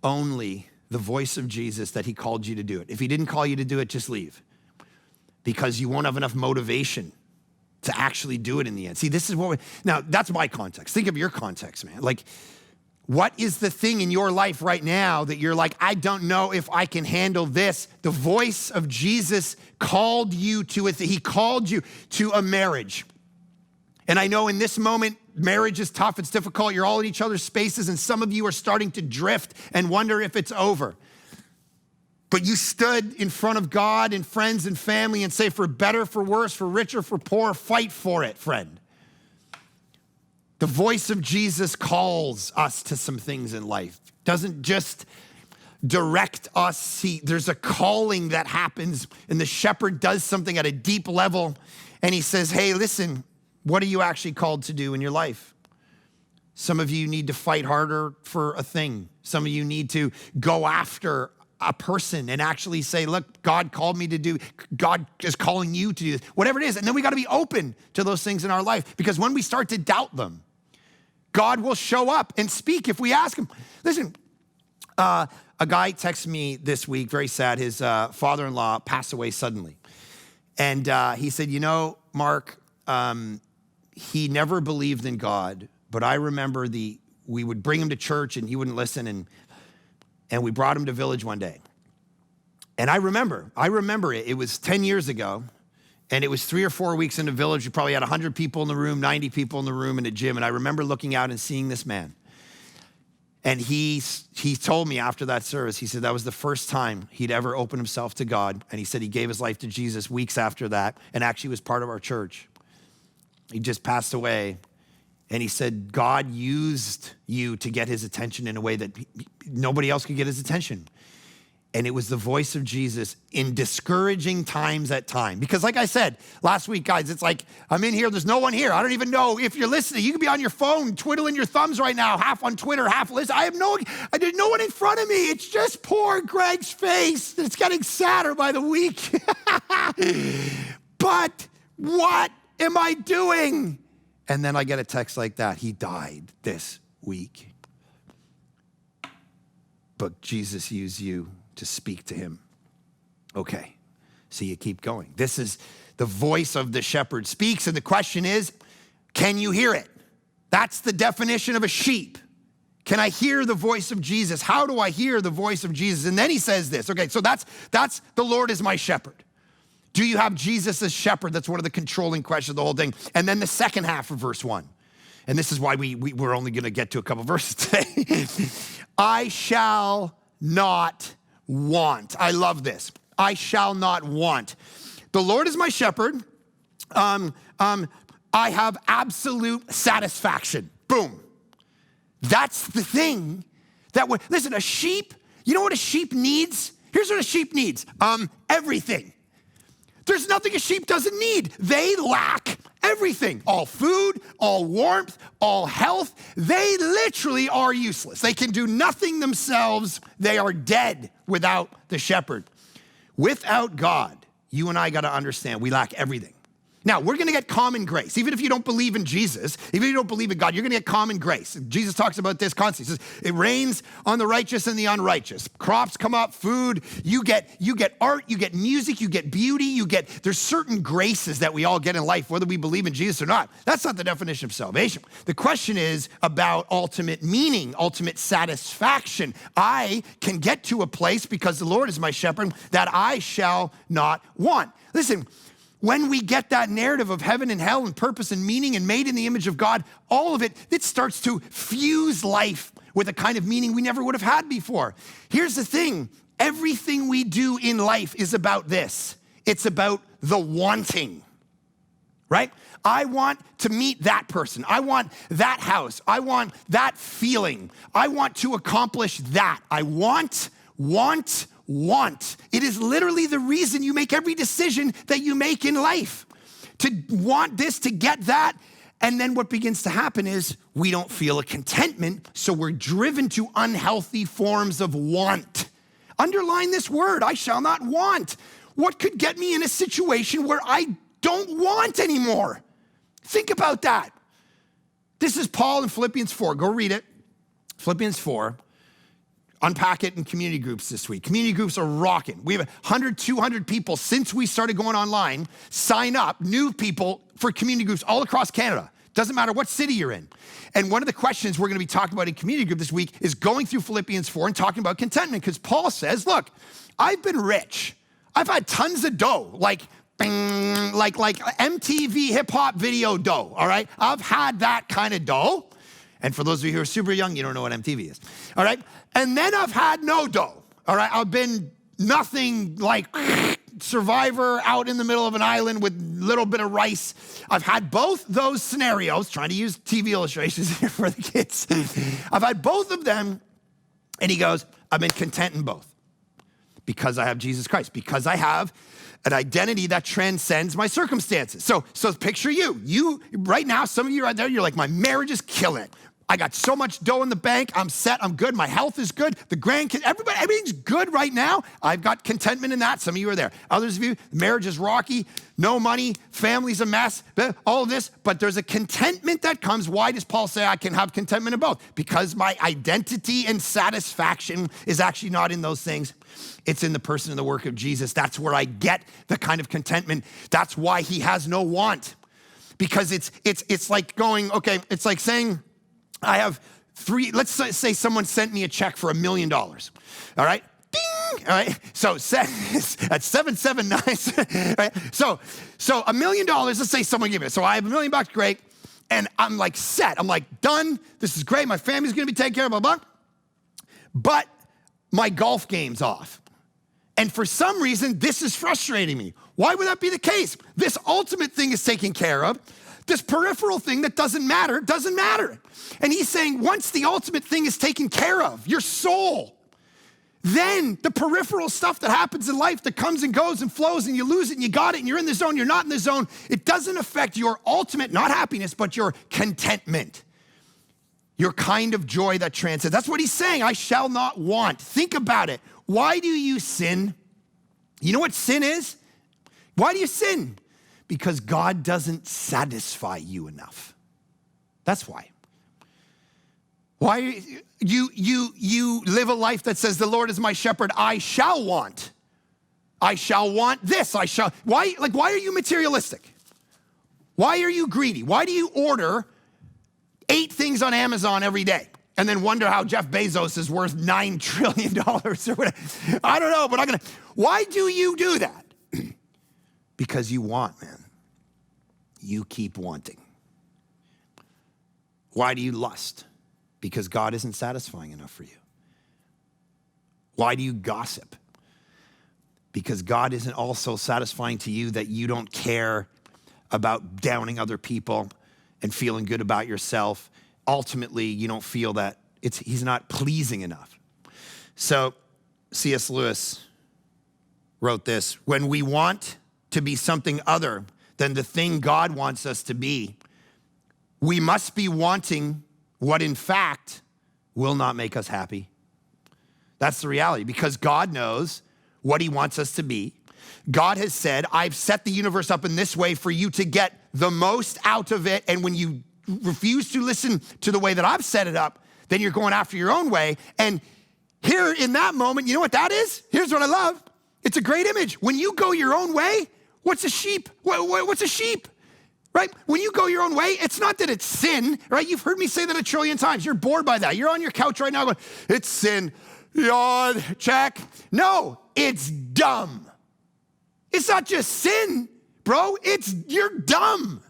only the voice of Jesus that he called you to do it. If he didn't call you to do it, just leave. Because you won't have enough motivation to actually do it in the end. See, this is now that's my context. Think of your context, man. Like, what is the thing in your life right now that you're like, I don't know if I can handle this? The voice of Jesus called you to it. He called you to a marriage. And I know in this moment, marriage is tough. It's difficult. You're all in each other's spaces. And some of you are starting to drift and wonder if it's over. But you stood in front of God and friends and family and say, for better, for worse, for richer, for poor, fight for it, friend. The voice of Jesus calls us to some things in life. Doesn't just direct us. There's a calling that happens, and the shepherd does something at a deep level, and he says, hey, listen, what are you actually called to do in your life? Some of you need to fight harder for a thing. Some of you need to go after a person and actually say, look, God called me to do, God is calling you to do this, whatever it is. And then we got to be open to those things in our life, because when we start to doubt them, God will show up and speak if we ask him. Listen, a guy texted me this week, very sad. His father-in-law passed away suddenly. And he said, you know, Mark, he never believed in God, but I remember we would bring him to church and he wouldn't listen, and we brought him to Village one day. And I remember it. It was 10 years ago, and it was 3 or 4 weeks into Village. We probably had 100 people in the room, 90 people in the room in a gym, and I remember looking out and seeing this man. And he told me after that service, he said that was the first time he'd ever opened himself to God, and he said he gave his life to Jesus weeks after that, and actually was part of our church. He just passed away. And he said, God used you to get his attention in a way that nobody else could get his attention. And it was the voice of Jesus in discouraging times at time. Because like I said last week, guys, it's like, I'm in here, there's no one here. I don't even know if you're listening. You could be on your phone, twiddling your thumbs right now, half on Twitter, half listening. There's no one in front of me. It's just poor Greg's face. It's getting sadder by the week. But what am I doing? And then I get a text like that. He died this week. But Jesus used you to speak to him. Okay, so you keep going. This is the voice of the shepherd speaks, and the question is, can you hear it? That's the definition of a sheep. Can I hear the voice of Jesus? How do I hear the voice of Jesus? And then he says this. Okay, so that's the Lord is my shepherd. Do you have Jesus as shepherd? That's one of the controlling questions of the whole thing. And then the second half of verse 1. And this is why we're only going to get to a couple verses today. I shall not want. I love this. I shall not want. The Lord is my shepherd. I have absolute satisfaction. Boom. That's the thing listen, a sheep, you know what a sheep needs? Here's what a sheep needs. Everything. There's nothing a sheep doesn't need. They lack everything. All food, all warmth, all health. They literally are useless. They can do nothing themselves. They are dead without the shepherd. Without God, you and I got to understand we lack everything. Now, we're going to get common grace. Even if you don't believe in Jesus, even if you don't believe in God, you're going to get common grace. Jesus talks about this constantly. He says, it rains on the righteous and the unrighteous. Crops come up, food, you get art, you get music, you get beauty, there's certain graces that we all get in life, whether we believe in Jesus or not. That's not the definition of salvation. The question is about ultimate meaning, ultimate satisfaction. I can get to a place, because the Lord is my shepherd, that I shall not want. Listen, when we get that narrative of heaven and hell and purpose and meaning and made in the image of God, all of it starts to fuse life with a kind of meaning we never would have had before. Here's the thing. Everything we do in life is about this. It's about the wanting, right? I want to meet that person. I want that house. I want that feeling. I want to accomplish that. I want. It is literally the reason you make every decision that you make in life. To want this, to get that. And then what begins to happen is we don't feel a contentment, so we're driven to unhealthy forms of want. Underline this word, I shall not want. What could get me in a situation where I don't want anymore? Think about that. This is Paul in Philippians 4. Go read it. Philippians 4. Unpack it in community groups this week. Community groups are rocking. We have 100, 200 people since we started going online sign up, new people for community groups all across Canada. Doesn't matter what city you're in. And one of the questions we're going to be talking about in community group this week is going through Philippians 4 and talking about contentment, because Paul says, look, I've been rich. I've had tons of dough, like MTV hip hop video dough, all right? I've had that kind of dough. And for those of you who are super young, you don't know what MTV is, all right? And then I've had no dough, all right? I've been nothing like Survivor out in the middle of an island with a little bit of rice. I've had both those scenarios, trying to use TV illustrations here for the kids. I've had both of them. And he goes, I've been content in both. Because I have Jesus Christ, because I have an identity that transcends my circumstances. So picture you. You, right now, some of you right there, you're like, my marriage is killing it. I got so much dough in the bank. I'm set. I'm good. My health is good. The grandkids, everything's good right now. I've got contentment in that. Some of you are there. Others of you, marriage is rocky, no money, family's a mess, all of this. But there's a contentment that comes. Why does Paul say I can have contentment in both? Because my identity and satisfaction is actually not in those things. It's in the person and the work of Jesus. That's where I get the kind of contentment. That's why he has no want. Because it's like going, okay, it's like saying, I have let's say someone sent me a check for $1 million, all right? Ding, all right? So that's 779, right? So $1 million, let's say someone gave me it. So I have $1 million, great. And I'm like set, I'm like done. This is great, my family's gonna be taken care of, blah, blah. But my golf game's off. And for some reason, this is frustrating me. Why would that be the case? This ultimate thing is taken care of. This peripheral thing that doesn't matter. And he's saying once the ultimate thing is taken care of, your soul, then the peripheral stuff that happens in life that comes and goes and flows and you lose it and you got it and you're in the zone, you're not in the zone, it doesn't affect your ultimate, not happiness, but your contentment. Your kind of joy that transcends. That's what he's saying. I shall not want. Think about it. Why do you sin? You know what sin is? Why do you sin? Because God doesn't satisfy you enough. That's why. Why you live a life that says the Lord is my shepherd, I shall want. I shall want this. Why are you materialistic? Why are you greedy? Why do you order 8 things on Amazon every day and then wonder how Jeff Bezos is worth $9 trillion or whatever? I don't know, but why do you do that? Because you want, man. You keep wanting. Why do you lust? Because God isn't satisfying enough for you. Why do you gossip? Because God isn't also satisfying to you that you don't care about downing other people and feeling good about yourself. Ultimately, you don't feel that he's not pleasing enough. So C.S. Lewis wrote this: when we want to be something other than the thing God wants us to be, we must be wanting what in fact will not make us happy. That's the reality, because God knows what he wants us to be. God has said, I've set the universe up in this way for you to get the most out of it. And when you refuse to listen to the way that I've set it up, then you're going after your own way. And here in that moment, you know what that is? Here's what I love. It's a great image. When you go your own way, what's a sheep? What's a sheep? Right? When you go your own way, it's not that it's sin, right? You've heard me say that 1 trillion times. You're bored by that. You're on your couch right now going, it's sin. Yawn, check. No, it's dumb. It's not just sin, bro. You're dumb.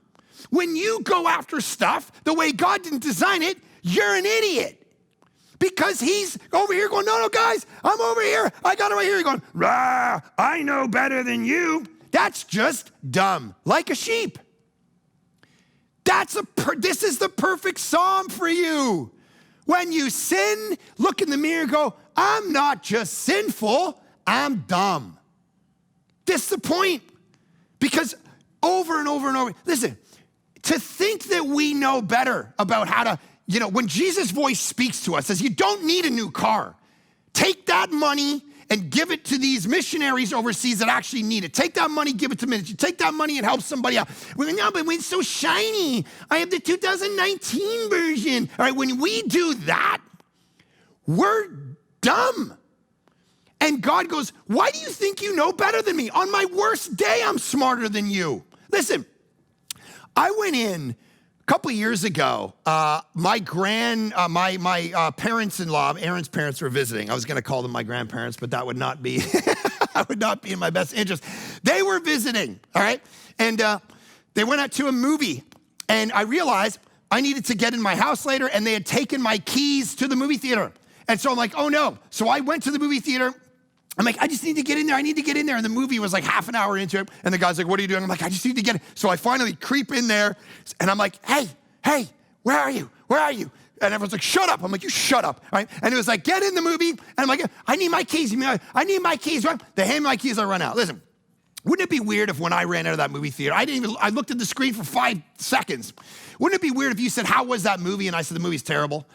When you go after stuff the way God didn't design it, you're an idiot. Because he's over here going, no, guys, I'm over here. I got it right here. You're going, rah, I know better than you. That's just dumb, like a sheep. This is the perfect psalm for you. When you sin, look in the mirror and go, I'm not just sinful, I'm dumb. This is the point. Because over and over and over, listen, to think that we know better about how to, when Jesus' voice speaks to us, says you don't need a new car. Take that money and give it to these missionaries overseas that actually need it. Take that money, give it to ministry. Take that money and help somebody out. No, but it's so shiny. I have the 2019 version. All right, when we do that, we're dumb. And God goes, why do you think you know better than me? On my worst day, I'm smarter than you. Listen, I went in a couple of years ago. My parents-in-law, Aaron's parents, were visiting. I was going to call them my grandparents, but that would not be, that would not be in my best interest. They were visiting, all right? And they went out to a movie, and I realized I needed to get in my house later, and they had taken my keys to the movie theater. And so I'm like, oh no. So I went to the movie theater. I'm like, I just need to get in there. I need to get in there. And the movie was like half an hour into it. And the guy's like, what are you doing? I'm like, I just need to get it. So I finally creep in there. And I'm like, hey, where are you? And everyone's like, shut up. I'm like, you shut up, right? And it was like, get in the movie. And I'm like, I need my keys. I need my keys, right? They hand me my keys, I run out. Listen, wouldn't it be weird if when I ran out of that movie theater, I looked at the screen for 5 seconds. Wouldn't it be weird if you said, how was that movie? And I said, the movie's terrible.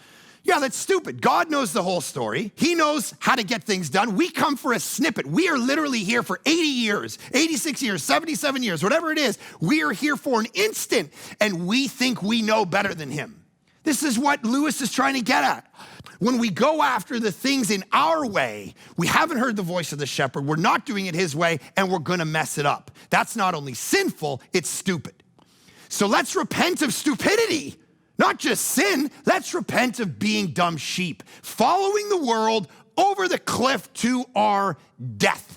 Yeah, that's stupid. God knows the whole story. He knows how to get things done. We come for a snippet. We are literally here for 80 years, 86 years, 77 years, whatever it is. We are here for an instant, and we think we know better than him. This is what Lewis is trying to get at. When we go after the things in our way, we haven't heard the voice of the shepherd, we're not doing it his way, and we're gonna mess it up. That's not only sinful, it's stupid. So let's repent of stupidity, not just sin. Let's repent of being dumb sheep, following the world over the cliff to our death.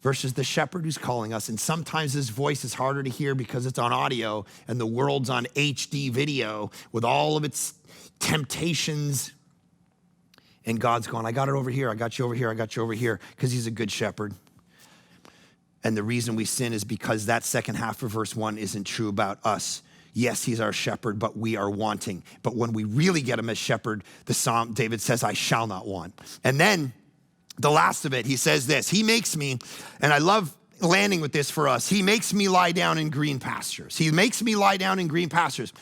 Versus the shepherd who's calling us. And sometimes his voice is harder to hear because it's on audio and the world's on HD video with all of its temptations. And God's going, I got it over here. I got you over here. I got you over here. Because he's a good shepherd. And the reason we sin is because that second half of verse 1 isn't true about us. Yes, he's our shepherd, but we are wanting. But when we really get him as shepherd, the Psalm, David says, I shall not want. And then the last of it, he says this, he makes me, and I love landing with this for us, he makes me lie down in green pastures. He makes me lie down in green pastures.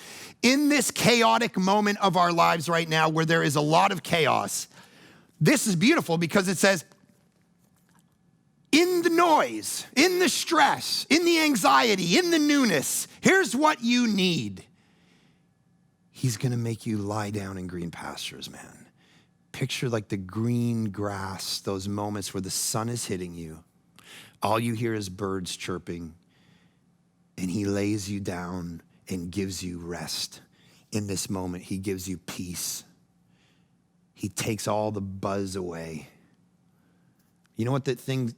In this chaotic moment of our lives right now where there is a lot of chaos, this is beautiful because it says, in the noise, in the stress, in the anxiety, in the newness, here's what you need. He's gonna make you lie down in green pastures, man. Picture like the green grass, those moments where the sun is hitting you. All you hear is birds chirping, and he lays you down and gives you rest. In this moment, he gives you peace. He takes all the buzz away. You know what the thing,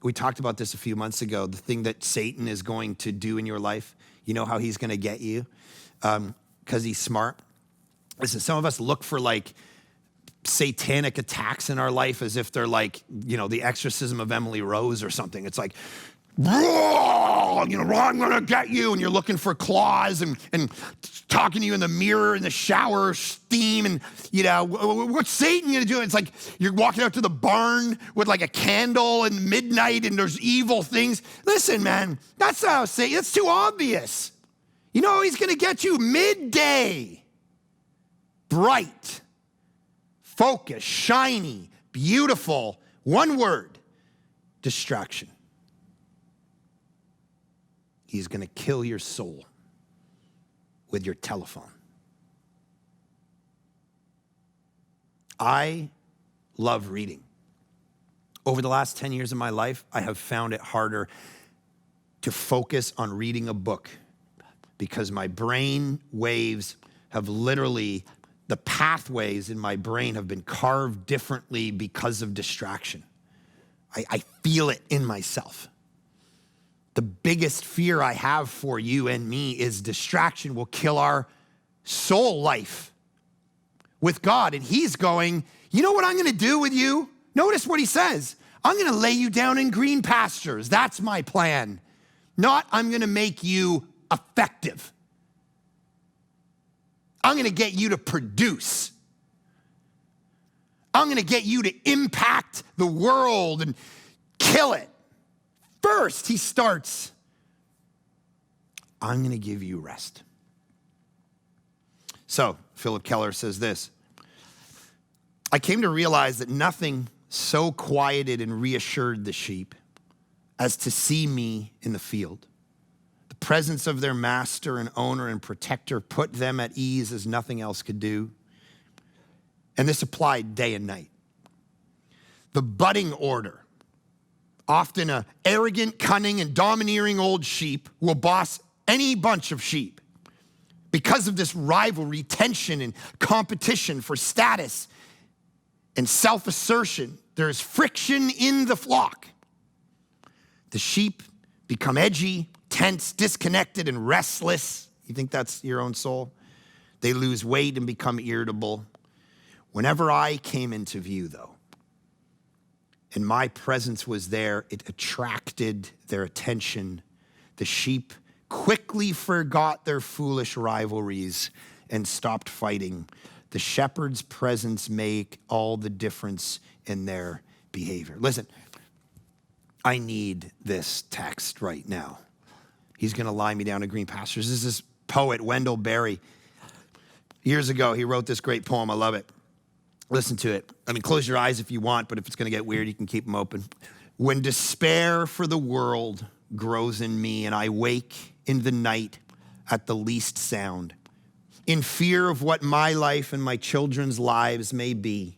we talked about this a few months ago, the thing that Satan is going to do in your life, you know how he's gonna get you? Because he's smart. Listen, some of us look for like satanic attacks in our life as if they're like, the exorcism of Emily Rose or something. It's like, I'm gonna get you, and you're looking for claws and talking to you in the mirror in the shower, steam, and what's Satan gonna do? It's like you're walking out to the barn with like a candle and midnight, and there's evil things. Listen, man, that's how Satan. That's too obvious. He's gonna get you midday, bright, focused, shiny, beautiful. One word: distraction. He's gonna kill your soul with your telephone. I love reading. Over the last 10 years of my life, I have found it harder to focus on reading a book because my brain waves have literally, the pathways in my brain have been carved differently because of distraction. I feel it in myself. The biggest fear I have for you and me is distraction will kill our soul life with God. And he's going, you know what I'm gonna do with you? Notice what he says. I'm gonna lay you down in green pastures. That's my plan. Not I'm gonna make you effective. I'm gonna get you to produce. I'm gonna get you to impact the world and kill it. First, he starts, I'm gonna give you rest. So, Philip Keller says this, I came to realize that nothing so quieted and reassured the sheep as to see me in the field. The presence of their master and owner and protector put them at ease as nothing else could do. And this applied day and night. The budding order, often an arrogant, cunning, and domineering old sheep, will boss any bunch of sheep. Because of this rivalry, tension, and competition for status and self-assertion, there is friction in the flock. The sheep become edgy, tense, disconnected, and restless. You think that's your own soul? They lose weight and become irritable. Whenever I came into view, though, and my presence was there, it attracted their attention. The sheep quickly forgot their foolish rivalries and stopped fighting. The shepherd's presence make all the difference in their behavior. Listen, I need this text right now. He's going to lie me down to green pastures. This is poet Wendell Berry. Years ago, he wrote this great poem. I love it. Listen to it. I mean, close your eyes if you want, but if it's going to get weird, you can keep them open. When despair for the world grows in me and I wake in the night at the least sound, in fear of what my life and my children's lives may be,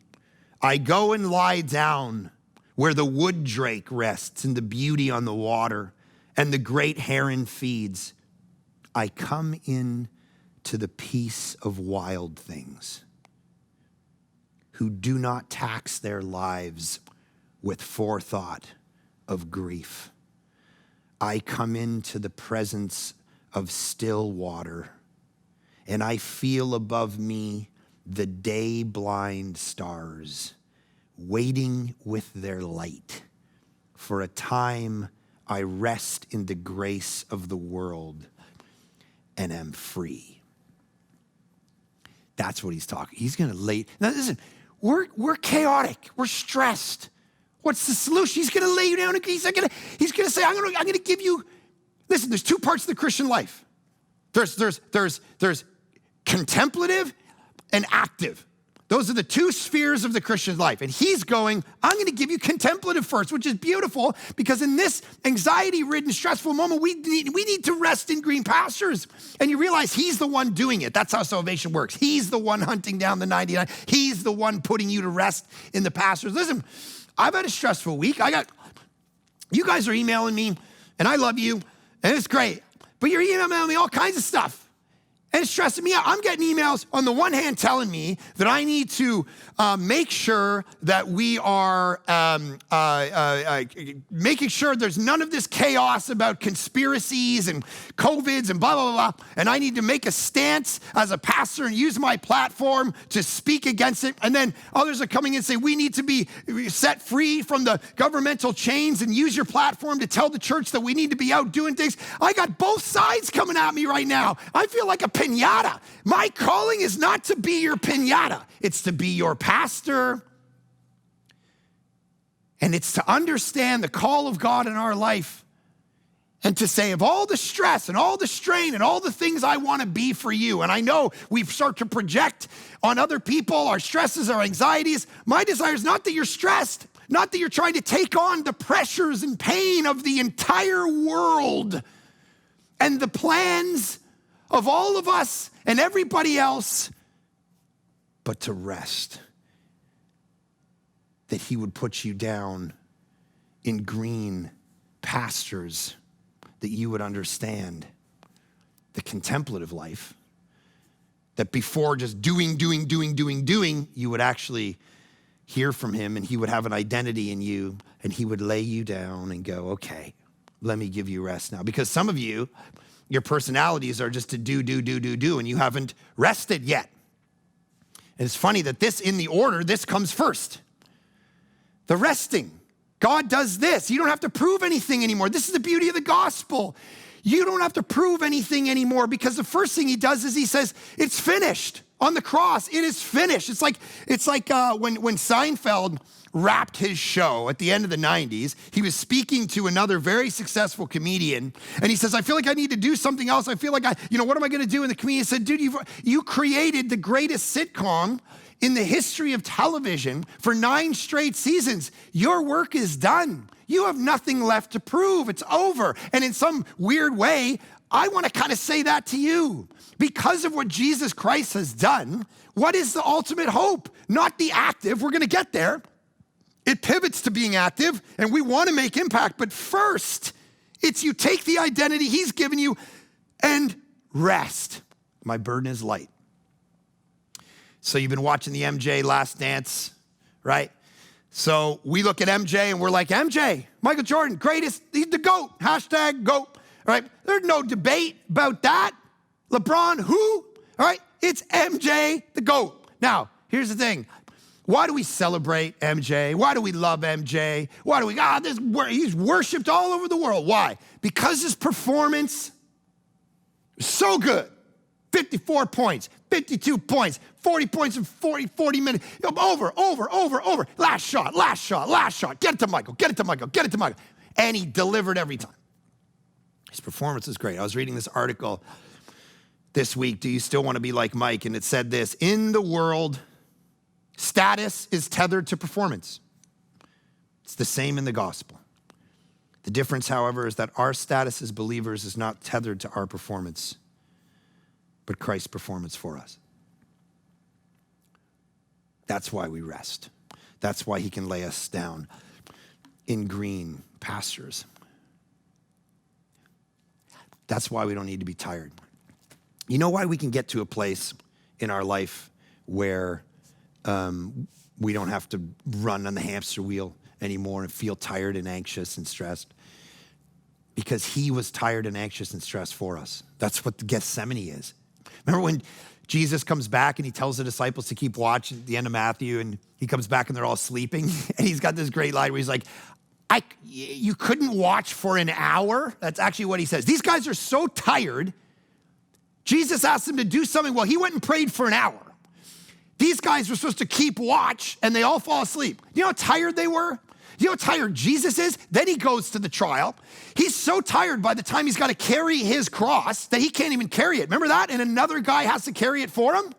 I go and lie down where the wood drake rests and the beauty on the water and the great heron feeds. I come in to the peace of wild things who do not tax their lives with forethought of grief. I come into the presence of still water, and I feel above me the day-blind stars waiting with their light. For a time, I rest in the grace of the world and am free. That's what he's talking. He's going to lay. Now listen, we're chaotic. We're stressed. What's the solution? He's going to lay you down. He's going to say, I'm going to give you. Listen, there's two parts of the Christian life. There's contemplative and active. Those are the two spheres of the Christian life. And he's going, I'm going to give you contemplative first, which is beautiful because in this anxiety-ridden, stressful moment, we need to rest in green pastures. And you realize he's the one doing it. That's how salvation works. He's the one hunting down the 99. He's the one putting you to rest in the pastures. Listen, I've had a stressful week. You guys are emailing me, and I love you, and it's great. But you're emailing me all kinds of stuff. And it's stressing me out. I'm getting emails on the one hand telling me that I need to make sure that we are making sure there's none of this chaos about conspiracies and COVIDs and blah, blah, blah, blah. And I need to make a stance as a pastor and use my platform to speak against it. And then others are coming in and say, we need to be set free from the governmental chains and use your platform to tell the church that we need to be out doing things. I got both sides coming at me right now. I feel like a piñata. My calling is not to be your piñata. It's to be your pastor. And it's to understand the call of God in our life and to say, of all the stress and all the strain and all the things I want to be for you, and I know we start to project on other people our stresses, our anxieties. My desire is not that you're stressed, not that you're trying to take on the pressures and pain of the entire world and the plans of all of us and everybody else, but to rest. That he would put you down in green pastures, that you would understand the contemplative life, that before just doing, you would actually hear from him and he would have an identity in you and he would lay you down and go, okay, let me give you rest now. Because some of you, your personalities are just to do, and you haven't rested yet. And it's funny that in the order, this comes first. The resting. God does this. You don't have to prove anything anymore. This is the beauty of the gospel. You don't have to prove anything anymore because the first thing he does is he says, it's finished. On the cross, it is finished. It's like when Seinfeld wrapped his show at the end of the 90s, he was speaking to another very successful comedian, and he says, I feel like I need to do something else. I feel like what am I gonna do? And the comedian said, dude, you created the greatest sitcom in the history of television for 9 straight seasons. Your work is done. You have nothing left to prove. It's over. And in some weird way, I want to kind of say that to you. Because of what Jesus Christ has done, what is the ultimate hope? Not the active. We're going to get there. It pivots to being active, and we want to make impact. But first, it's you take the identity he's given you and rest. My burden is light. So you've been watching the MJ Last Dance, right? So we look at MJ and we're like, MJ, Michael Jordan, greatest, he's the GOAT, hashtag GOAT, all right? There's no debate about that. LeBron, who? All right, it's MJ, the GOAT. Now, here's the thing. Why do we celebrate MJ? Why do we love MJ? Why do he's worshiped all over the world. Why? Because his performance is so good. 54 points, 52 points, 40 points in 40 minutes. Over. Last shot. Get it to Michael. And he delivered every time. His performance is great. I was reading this article this week, Do You Still Want to Be Like Mike? And it said this, in the world, status is tethered to performance. It's the same in the gospel. The difference, however, is that our status as believers is not tethered to our performance, but Christ's performance for us. That's why we rest. That's why he can lay us down in green pastures. That's why we don't need to be tired. You know why we can get to a place in our life where we don't have to run on the hamster wheel anymore and feel tired and anxious and stressed? Because he was tired and anxious and stressed for us. That's what the Gethsemane is. Remember when Jesus comes back and he tells the disciples to keep watch at the end of Matthew, and he comes back and they're all sleeping? And he's got this great line where he's like, you couldn't watch for an hour? That's actually what he says. These guys are so tired. Jesus asked them to do something. Well, he went and prayed for an hour. These guys were supposed to keep watch and they all fall asleep. You know how tired they were? You know how tired Jesus is? Then he goes to the trial. He's so tired by the time he's got to carry his cross that he can't even carry it. Remember that? And another guy has to carry it for him.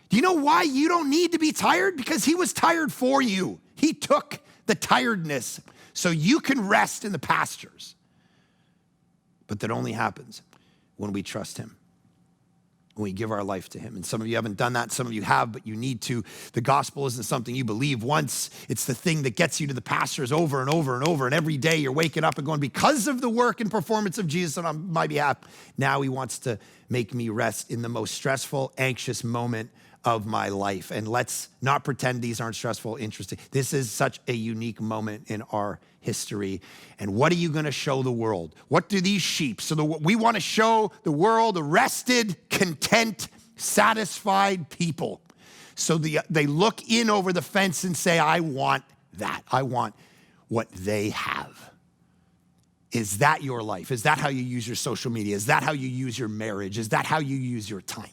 Do you know why you don't need to be tired? Because he was tired for you. He took the tiredness so you can rest in the pastures. But that only happens when we trust him, when we give our life to him. And some of you haven't done that, some of you have, but you need to. The gospel isn't something you believe once. It's the thing that gets you to the pastures over and over and over. And every day you're waking up and going, because of the work and performance of Jesus on my behalf, now he wants to make me rest in the most stressful, anxious moment of my life. And let's not pretend these aren't stressful, interesting. This is such a unique moment in our history. And what are you going to show the world? What do these sheep? So we want to show the world a rested, content, satisfied people. So they look in over the fence and say, I want that. I want what they have. Is that your life? Is that how you use your social media? Is that how you use your marriage? Is that how you use your time?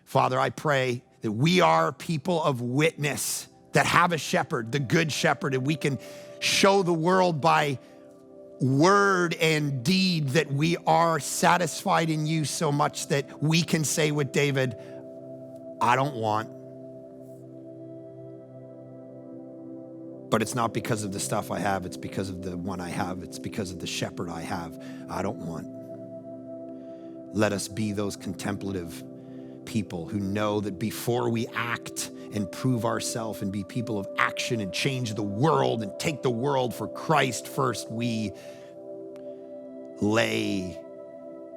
Father, I pray that we are people of witness that have a shepherd, the good shepherd, and we can show the world by word and deed that we are satisfied in you so much that we can say with David, I don't want. But it's not because of the stuff I have, it's because of the one I have, it's because of the shepherd I have. I don't want. Let us be those contemplative people who know that before we act and prove ourselves and be people of action and change the world and take the world for Christ first, we lay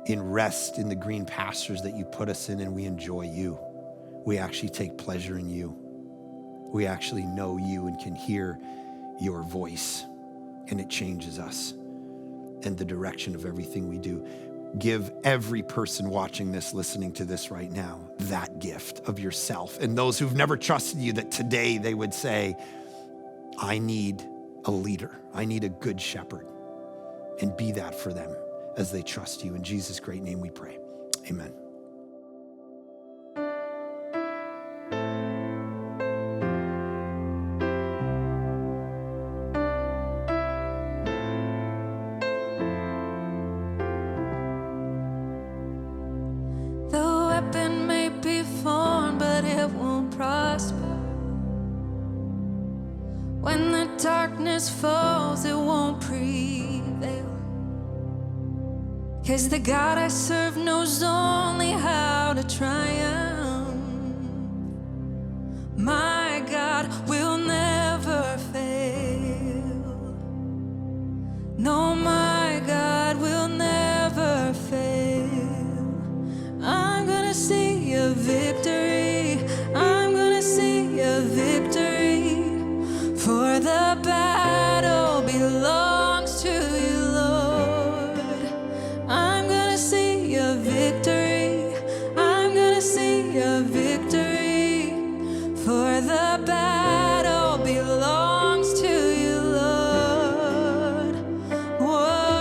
in rest in the green pastures that you put us in, and we enjoy you. We actually take pleasure in you. We actually know you and can hear your voice, and it changes us and the direction of everything we do. Give every person watching this, listening to this right now, that gift of yourself. And those who've never trusted you, that today they would say, I need a leader. I need a good shepherd. And be that for them as they trust you. In Jesus' great name we pray. Amen. When the darkness falls, it won't prevail. 'Cause the God I serve knows only how to triumph. My God will never fail. No, my God will never fail. I'm gonna see a victory. I'm gonna see a victory. For the battle belongs to you, Lord. I'm gonna see a victory. I'm gonna see a victory. For the battle belongs to you, Lord. Whoa.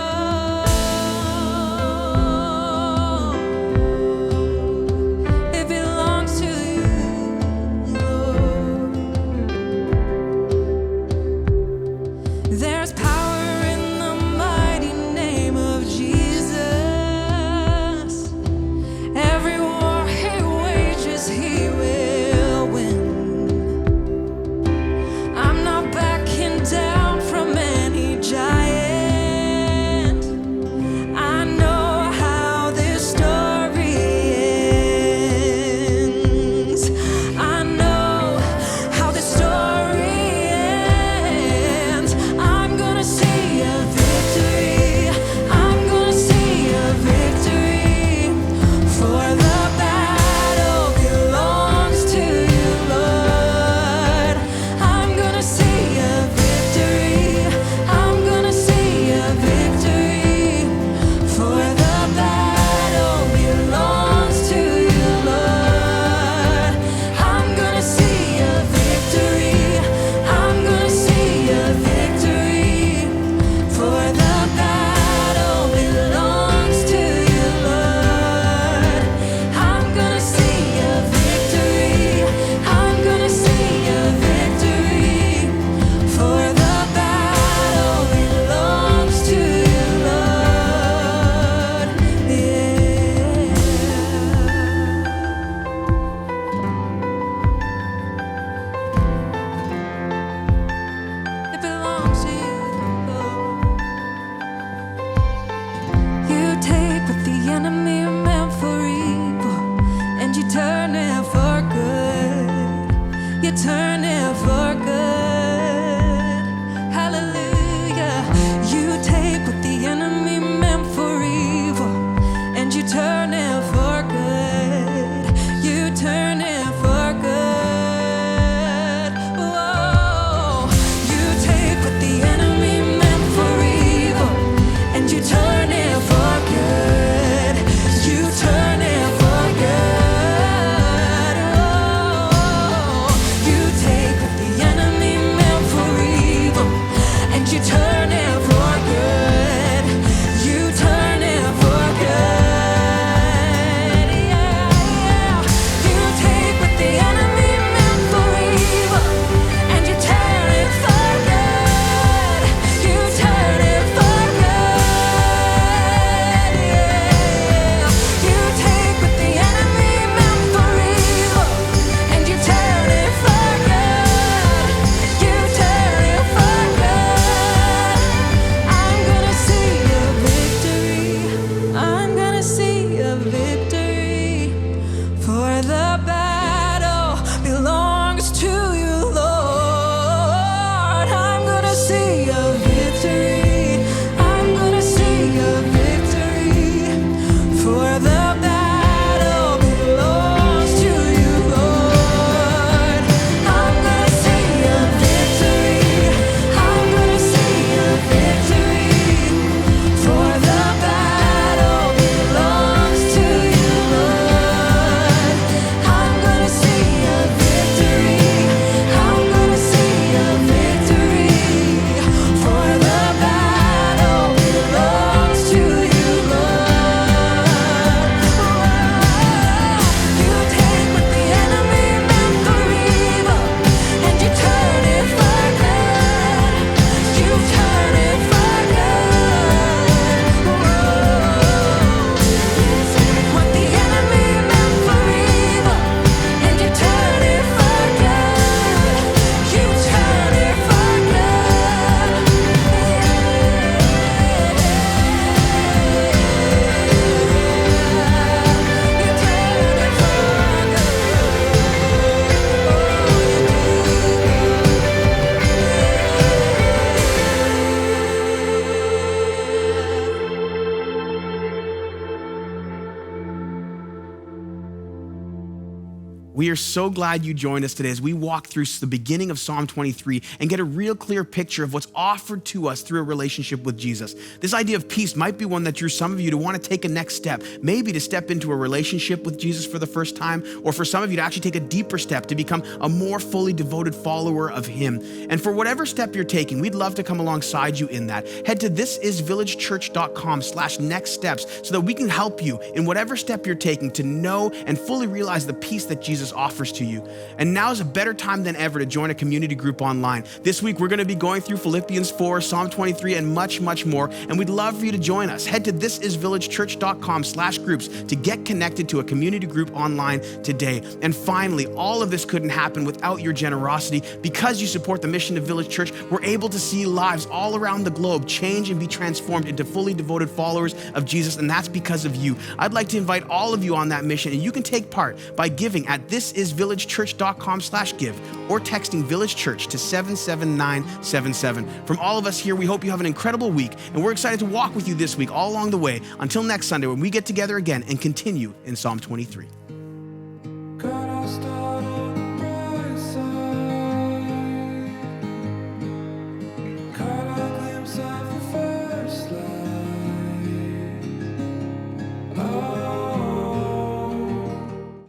We are so glad you joined us today as we walk through the beginning of Psalm 23 and get a real clear picture of what's offered to us through a relationship with Jesus. This idea of peace might be one that drew some of you to want to take a next step, maybe to step into a relationship with Jesus for the first time, or for some of you to actually take a deeper step to become a more fully devoted follower of him. And for whatever step you're taking, we'd love to come alongside you in that. Head to thisisvillagechurch.com/next steps so that we can help you in whatever step you're taking to know and fully realize the peace that Jesus offers to you. And now is a better time than ever to join a community group online. This week, we're going to be going through Philippians 4, Psalm 23, and much, much more. And we'd love for you to join us. Head to thisisvillagechurch.com/groups to get connected to a community group online today. And finally, all of this couldn't happen without your generosity. Because you support the mission of Village Church, we're able to see lives all around the globe change and be transformed into fully devoted followers of Jesus. And that's because of you. I'd like to invite all of you on that mission, and you can take part by giving at thisisvillagechurch.com/give or texting Village Church to 77977. From all of us here, we hope you have an incredible week, and we're excited to walk with you this week all along the way until next Sunday when we get together again and continue in Psalm 23.